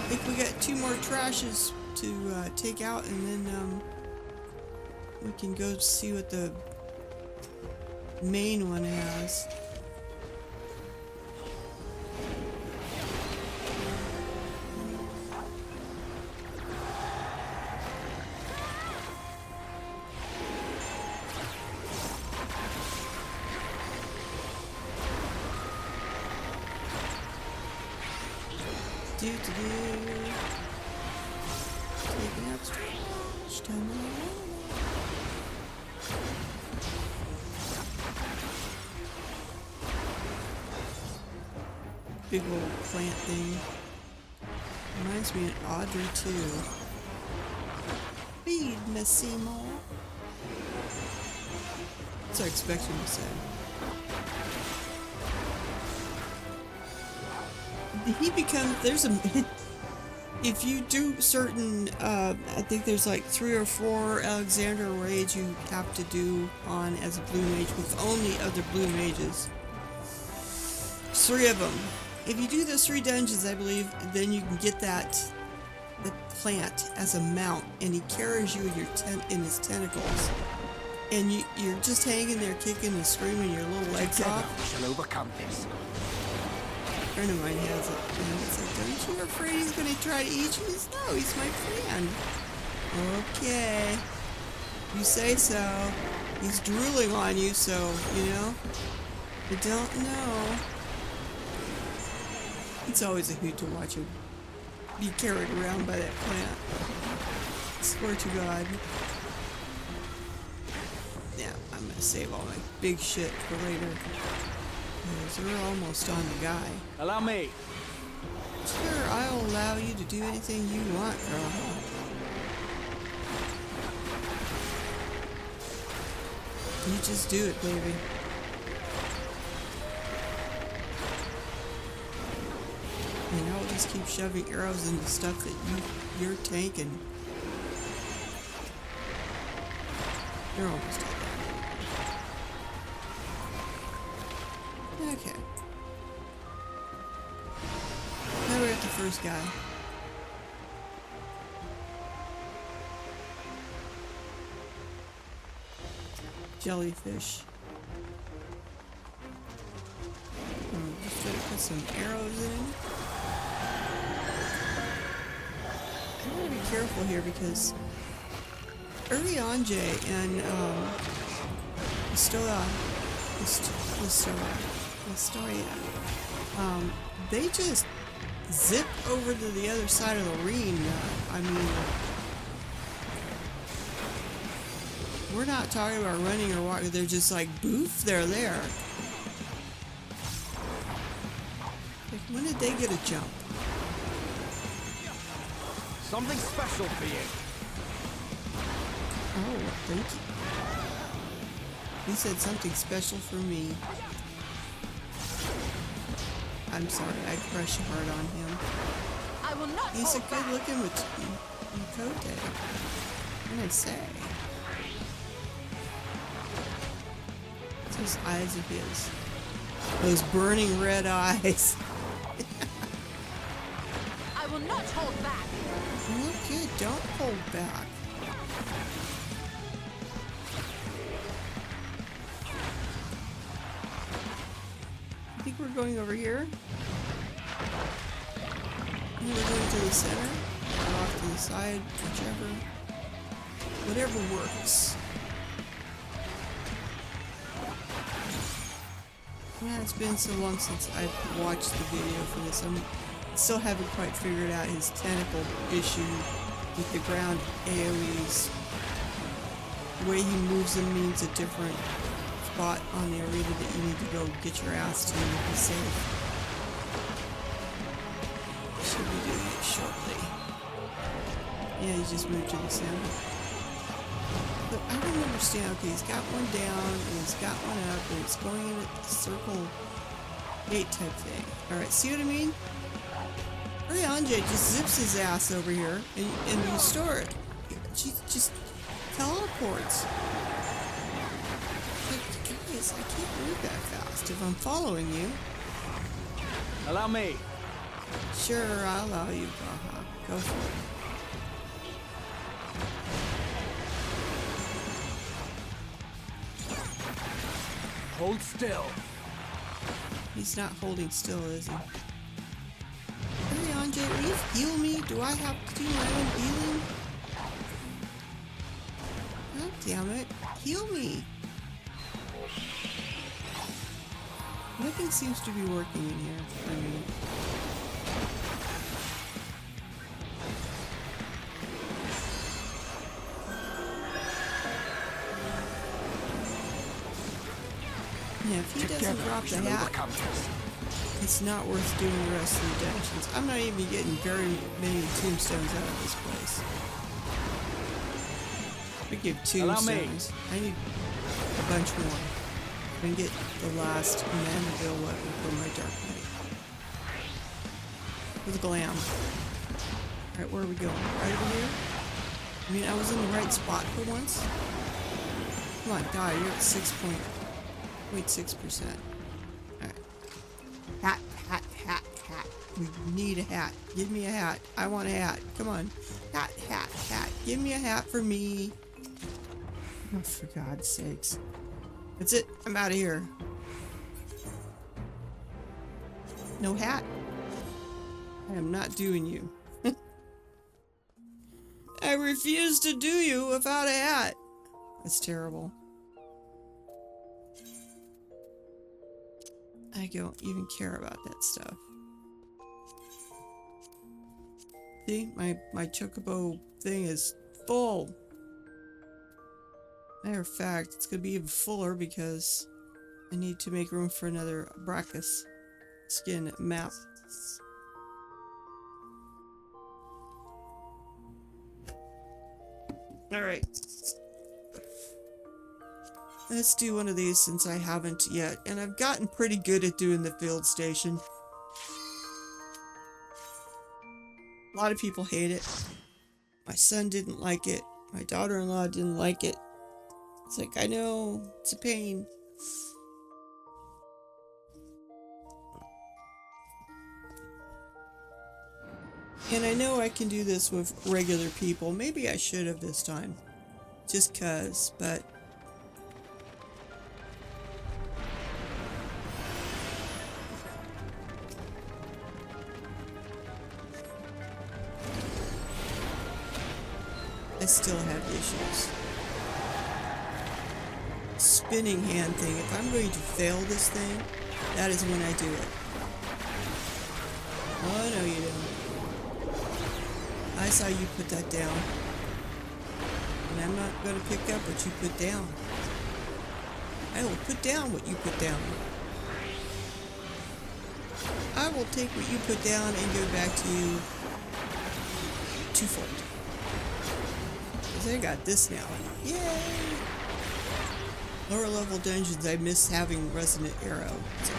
think we got 2 more trashes to take out, and then we can go see what the main one has. Taking out trash. big old plant thing. Reminds me of Audrey too. Feed me, Seymour. That's what I expect him to say. He becomes, there's a, if you do certain, I think there's like 3 or 4 Alexander raids you have to do on as a blue mage with only other blue mages. 3 of them. If you do those 3 dungeons, I believe, then you can get the plant as a mount, and he carries you in in his tentacles. And you're just hanging there kicking and screaming your little legs off. We shall overcome this. A friend of mine has it, and it's like, aren't you afraid he's going to try to eat you? He's, no, he's my friend. Okay. You say so. He's drooling on you, so, you know. I don't know. It's always a hoot to watch him be carried around by that plant. I swear to God. Yeah, I'm going to save all my big shit for later. Because we're almost on the guy. Allow me. Sure, I'll allow you to do anything you want, girl. You just do it, baby. And I'll just keep shoving arrows into stuff that you're tanking. You're almost dead. Okay. Now we're at the first guy. Jellyfish. I'm just gonna put some arrows in. I'm gonna be careful here because Urianje and Historia, they just zip over to the other side of the arena. I mean, we're not talking about running or walking. They're just like, boof, they're there. Like, when did they get a jump? Something special for you. Oh, thank you. He said something special for me. I'm sorry, I crushed hard on him. I will not. He's a good looking Makote. What can I say? It's those eyes of his. Those burning red eyes. I will not hold back. Look good, don't hold back. I think we're going over here. And we're going to the center, or off to the side, whichever. Whatever works. Yeah, it's been so long since I've watched the video for this. I still haven't quite figured out his tentacle issue with the ground AoEs. The way he moves them means a different spot on the arena that you need to go get your ass to be safe. Should be doing it shortly. Yeah, he just moved to the center. But I don't understand. Okay, he's got one down, and he's got one up, and it's going in a circle 8 type thing. Alright, see what I mean? Urianje just zips his ass over here, and you store it. She just teleports. Like, guys, I can't move that fast if I'm following you. Allow me. Sure, I'll allow you, Baha. Go for it. Hold still. He's not holding still, is he? Urianje, will you heal me? Do I have to do my own healing? God damn it. Heal me. Nothing seems to be working in here for me. Yeah, if he doesn't drop the hat, It's not worth doing the rest of the dungeons. I'm not even getting very many tombstones out of this place. I give tombstones. I need a bunch more. I can get the last Mandeville weapon for my Dark Knight. With a glam. Alright, where are we going? Right over here? I mean, I was in the right spot for once. Come on, die. You're at 6.6%. Alright. Hat, hat, hat, hat. We need a hat. Give me a hat. I want a hat. Come on. Hat, hat, hat. Give me a hat for me. Oh, for God's sakes. That's it. I'm out of here. No hat. I am not doing you. I refuse to do you without a hat. That's terrible. I don't even care about that stuff. See, my chocobo thing is full. Matter of fact, it's gonna be even fuller because I need to make room for another Brachus skin map. Alright. Let's do one of these since I haven't yet. And I've gotten pretty good at doing the field station. A lot of people hate it. My son didn't like it. My daughter-in-law didn't like it. It's like, I know, it's a pain. And I know I can do this with regular people. Maybe I should have this time. Just 'cause, but... I still have issues. Spinning hand thing. If I'm going to fail this thing, that is when I do it. Oh, no you don't. I saw you put that down. And I'm not going to pick up what you put down. I will put down what you put down. I will take what you put down and give it back to you twofold. Because I got this now. Yay! Lower level dungeons, I miss having Resonant Arrow. So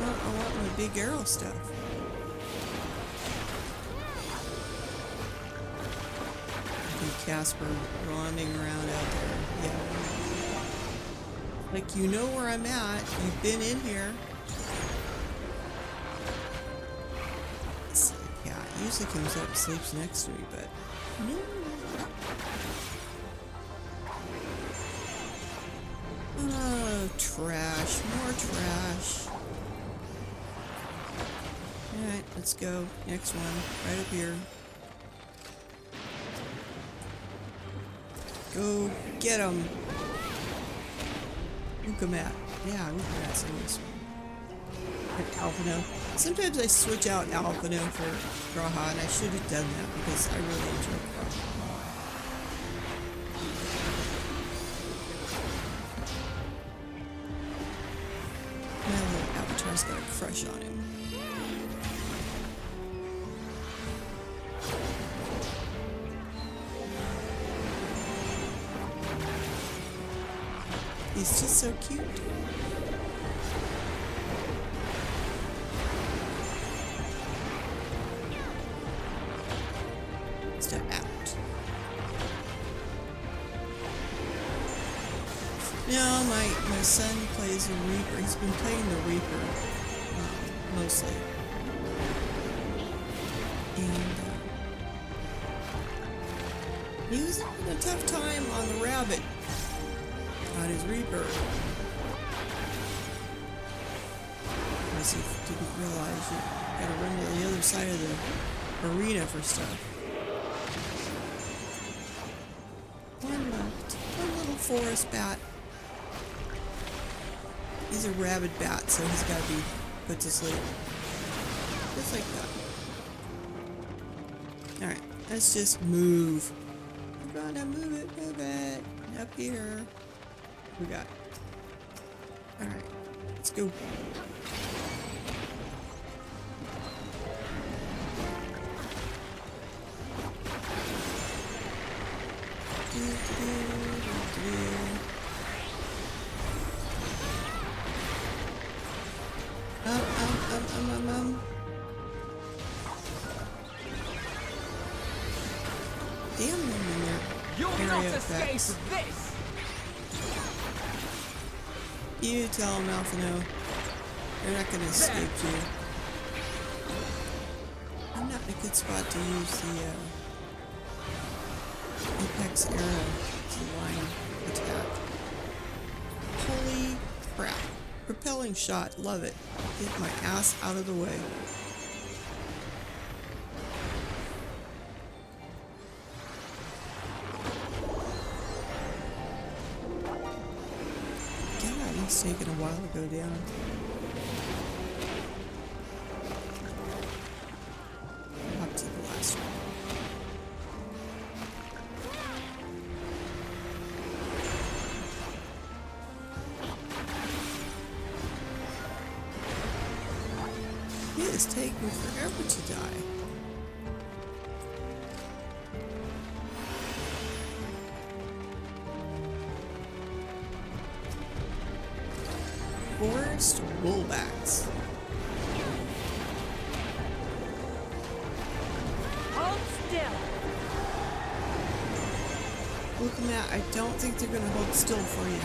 I want my big arrow stuff. Casper wandering around out there. Yeah. Like, you know where I'm at. You've been in here. Silly cat. Usually comes up and sleeps next to me, but no. Oh, trash. More trash. Alright, let's go. Next one. Right up here. Go get him. Ukamat. Yeah, Ukamat's in this one. And Alphino. Sometimes I switch out Alphino for Graha, and I should have done that because I really enjoy Graha. My little avatar's got a crush on him. He's just so cute. Step out. No, my son plays a Reaper. He's been playing the Reaper mostly. And he was having a tough time on the rabbit. On his Reaper. Because he didn't realize you gotta run to the other side of the arena for stuff. One left. One little forest bat. He's a rabid bat, so he's gotta be put to sleep. Just like that. Alright, let's just move. We're gonna move it up here. We got. Alright. Let's go. Damn them in there. You'll Area not effects. escape this! You tell them, Alphino. They're not gonna escape you. I'm not in a good spot to use the Apex arrow as a line attack. Holy crap. Propelling shot. Love it. Get my ass out of the way. God, he's taking a while to go down. Up to the last one. It is taking forever to die. Forest woolbacks. Hold still. Looking at, I don't think they're gonna hold still for you.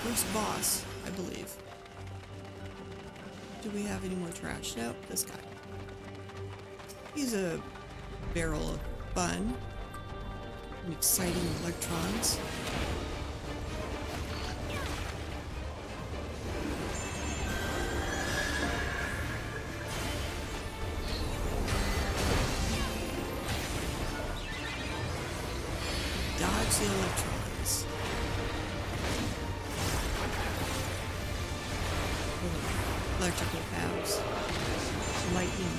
First boss, I believe. Do we have any more trash? Nope, this guy. He's a barrel of fun and exciting electrons. Dodge the electrons. Electrical paths. Lightning.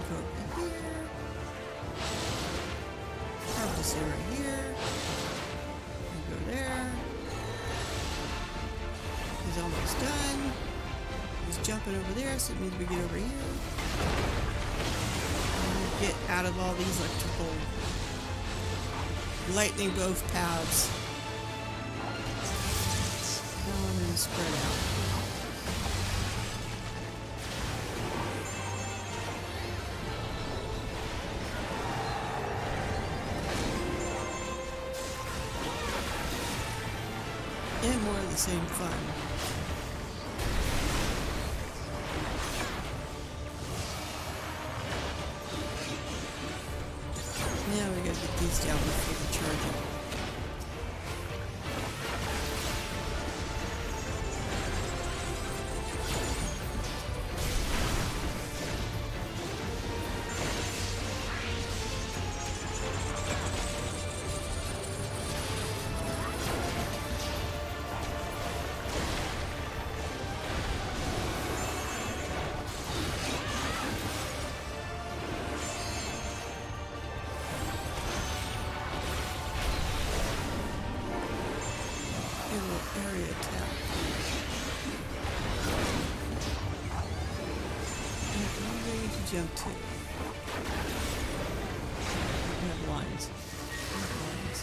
Go over here. Harvest area here. And go there. He's almost done. He's jumping over there, so it means we get over here. And get out of all these electrical lightning both paths. Now I'm gonna spread out. And more of the same fun. Now we gotta get these down before we charge it. Area attack. And I'm ready to jump to. We have lines. We have lines.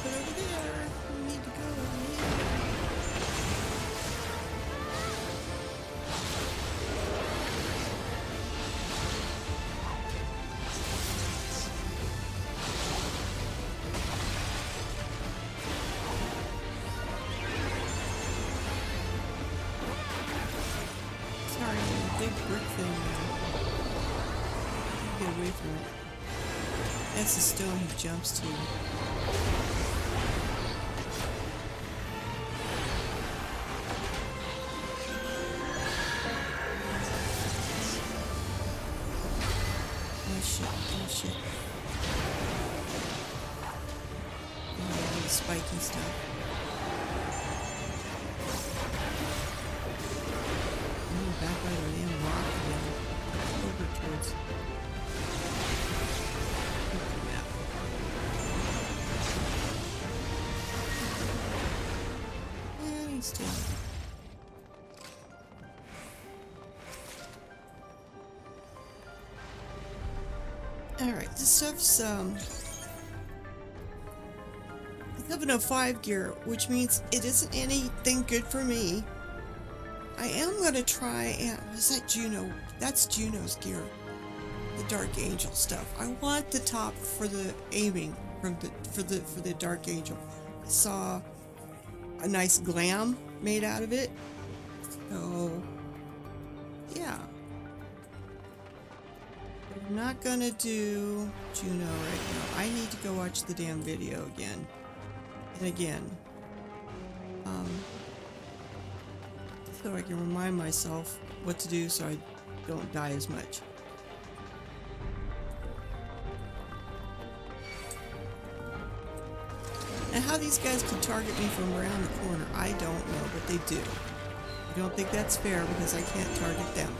open over there. We need to go over here. Sorry, a big brick thing now. Get away from it. That's the stone he jumps to. Oh shit, oh shit. Oh, all the spiky stuff. Oh, back by the damn rock again. Over towards. Still. Alright, this stuff's 705 gear, which means it isn't anything good for me. I am gonna try and was that Juno? That's Juno's gear. The Dark Angel stuff. I want the top for the aiming from for the Dark Angel. I saw a nice glam made out of it. So, yeah. I'm not gonna do Juno right now. I need to go watch the damn video again. And again. So I can remind myself what to do so I don't die as much. And how these guys can target me from around the corner, I don't know, but they do. I don't think that's fair because I can't target them.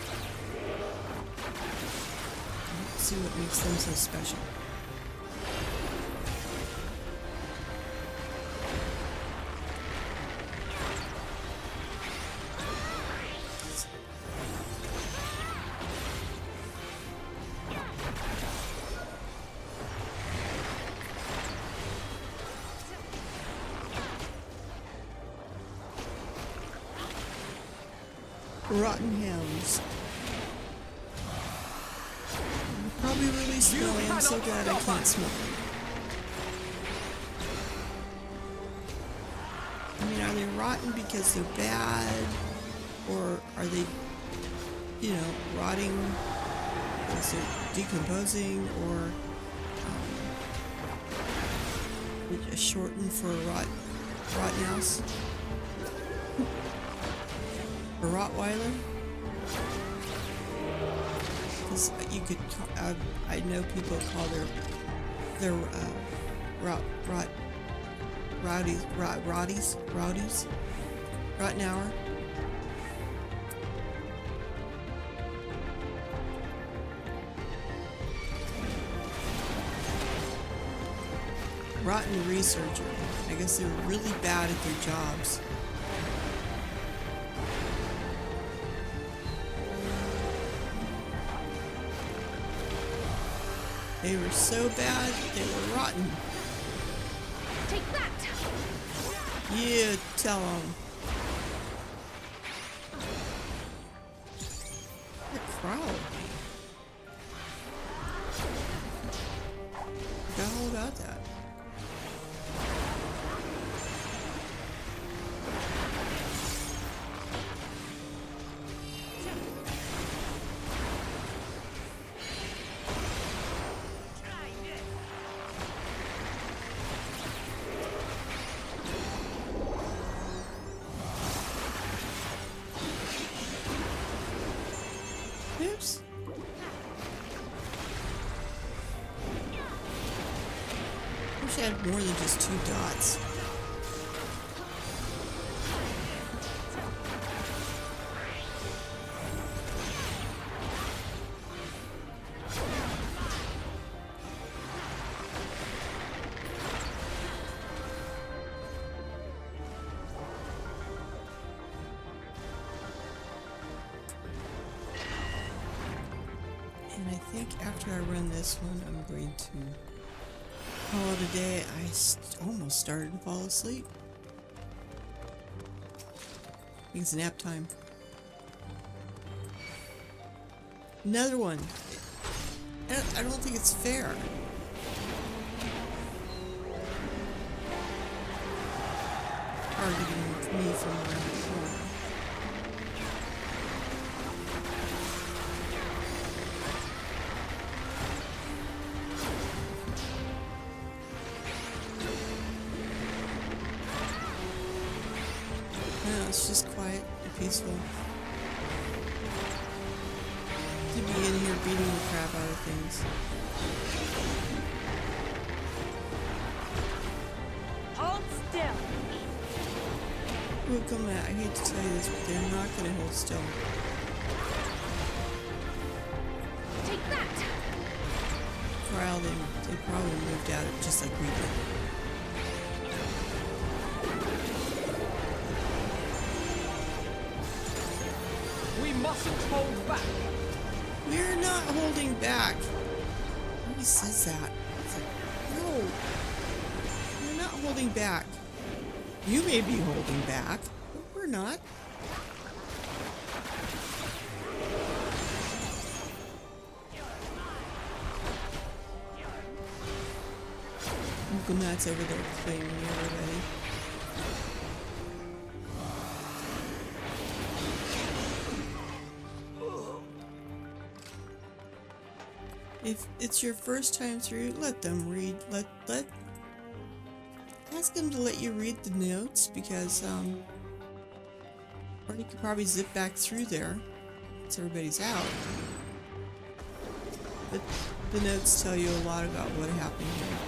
Let's see what makes them so special. Rotten hams. Probably really smelly. I'm so glad I can't smell them. I mean, are they rotten because they're bad? Or are they, you know, rotting because they're decomposing? Or a shortened for rotten house? A Rottweiler? Because you could, I know people call their rowdies, Rottenauer. Rotten researcher. I guess they're really bad at their jobs. They were so bad, they were rotten. Take that! Yeah, tell them. What a crowd. Forgot all about that. Oops. Wish I had more than just 2 dots. And I think after I run this one, I'm going to call it a day. I almost started to fall asleep. I think it's nap time. Another one. I don't think it's fair. Targeting me from around the corner. No, it's just quiet and peaceful. To be in here beating the crap out of things. Hold still. Ooh, come on, I hate to tell you this, but they're not gonna hold still. Take that. For a while, they probably moved out just like we did. We mustn't hold back. We're not holding back. Nobody says that. It's like, no. We're not holding back. You may be holding back, but we're not. Uncle Matt's over there claiming everybody. If it's your first time through, let them read. Ask them to let you read the notes because, or you could probably zip back through there once everybody's out. But the notes tell you a lot about what happened here.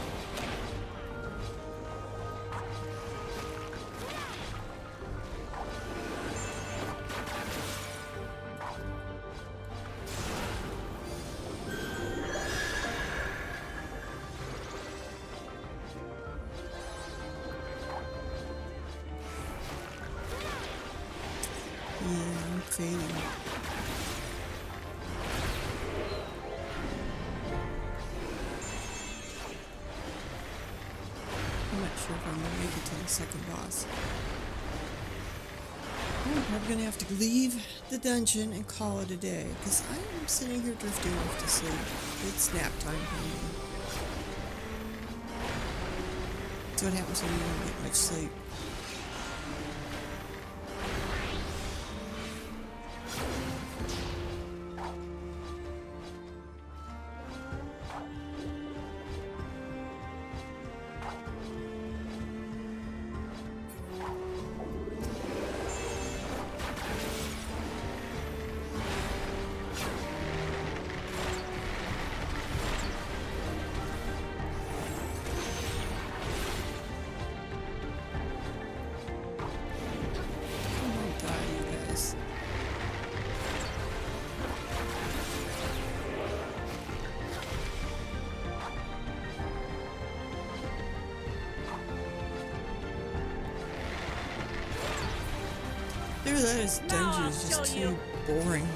Yeah, I'm fading. I'm not sure if I'm gonna make it to the second boss. I'm probably gonna have to leave the dungeon and call it a day, because I am sitting here drifting off to sleep. It's nap time for me. That's what happens when you don't get much sleep. Maybe that is dungeon is just too boring.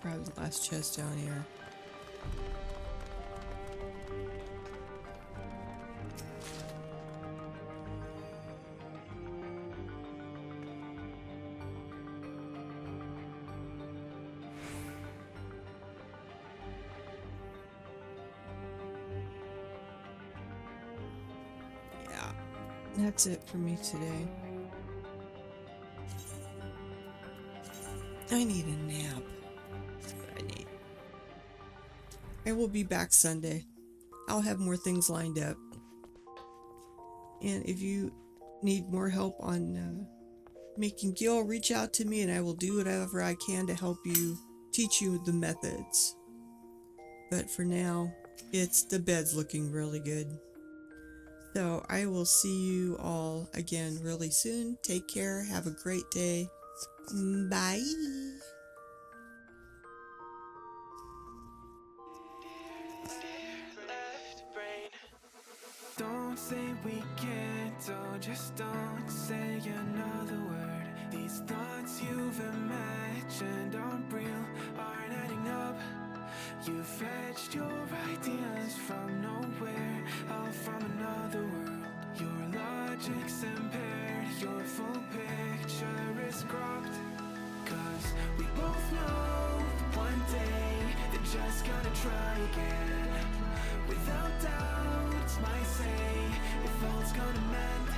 Grab the last chest down here. Yeah, that's it for me today. I need a nap. That's what I need. I will be back Sunday. I'll have more things lined up. And if you need more help on making Gil, reach out to me and I will do whatever I can to help you, teach you the methods. But for now, the bed's looking really good. So I will see you all again really soon. Take care. Have a great day. Bye. Left brain. You fetched your ideas from nowhere, all from another world. Your logic's impaired, your full picture is cropped. Cause we both know that one day they're just gonna try again. Without doubt, it's my say, if all's gonna mend.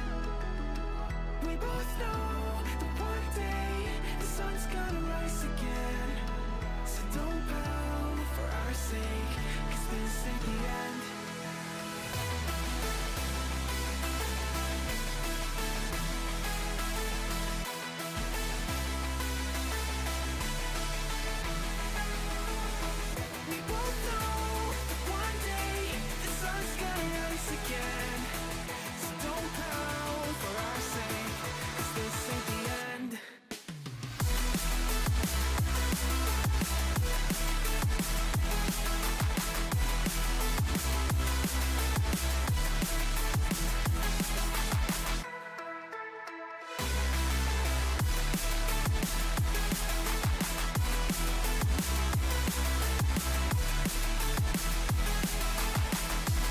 We both know that one day the sun's gonna rise again. So don't pout for our sake, cause this ain't the end. We both know that one day the sun's gonna rise again. So don't pout for our sake, cause this ain't the end.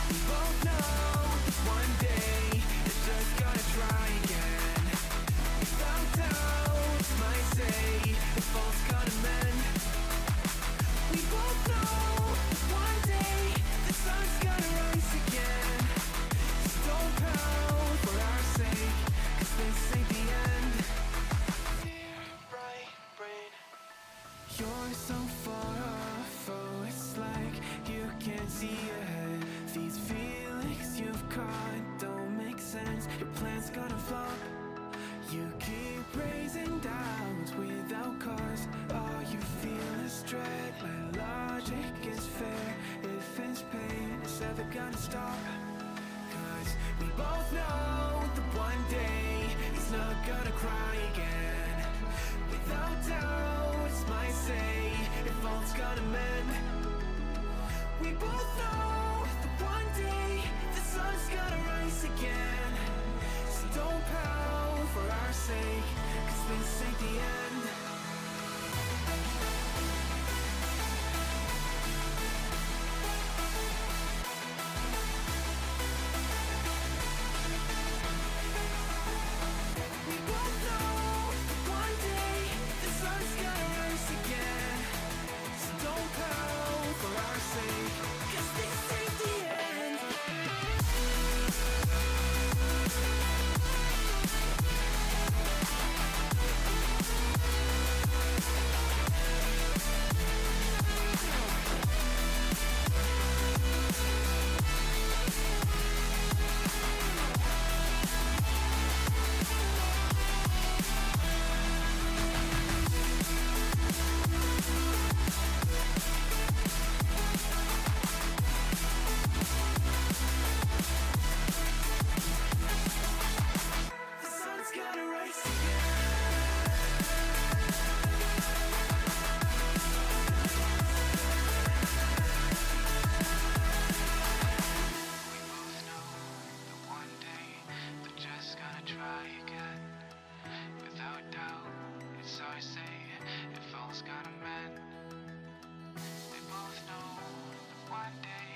We both know that one day they're just gonna try again. Without doubt, it's my say, if all's gonna mend. We both know that one day the sun's gonna rise again. So don't pout for our sake, cause this ain't the end. Dear bright brain, you're so far off, oh it's like you can't see ahead. These feelings you've caught don't make sense, your plan's gonna flop. You keep raising doubts without cause, all you feel is dread. My logic is fair, if it's pain, it's never gonna stop. Cause we both know that one day he's not gonna cry again. Without doubt, it's my say, if all's gonna mend. We both know that one day the sun's gonna rise again. So don't pout for our sake, cause this ain't the end. We both know that one day the sun's gonna rise again. So don't pout for our sake, cause this ain't the end. The sun's gonna rise again. We both know that one day they're just gonna try again. Without doubt, it's our say, if all's gonna mend. We both know that one day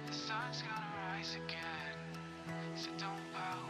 the sun's gonna rise again. So don't pout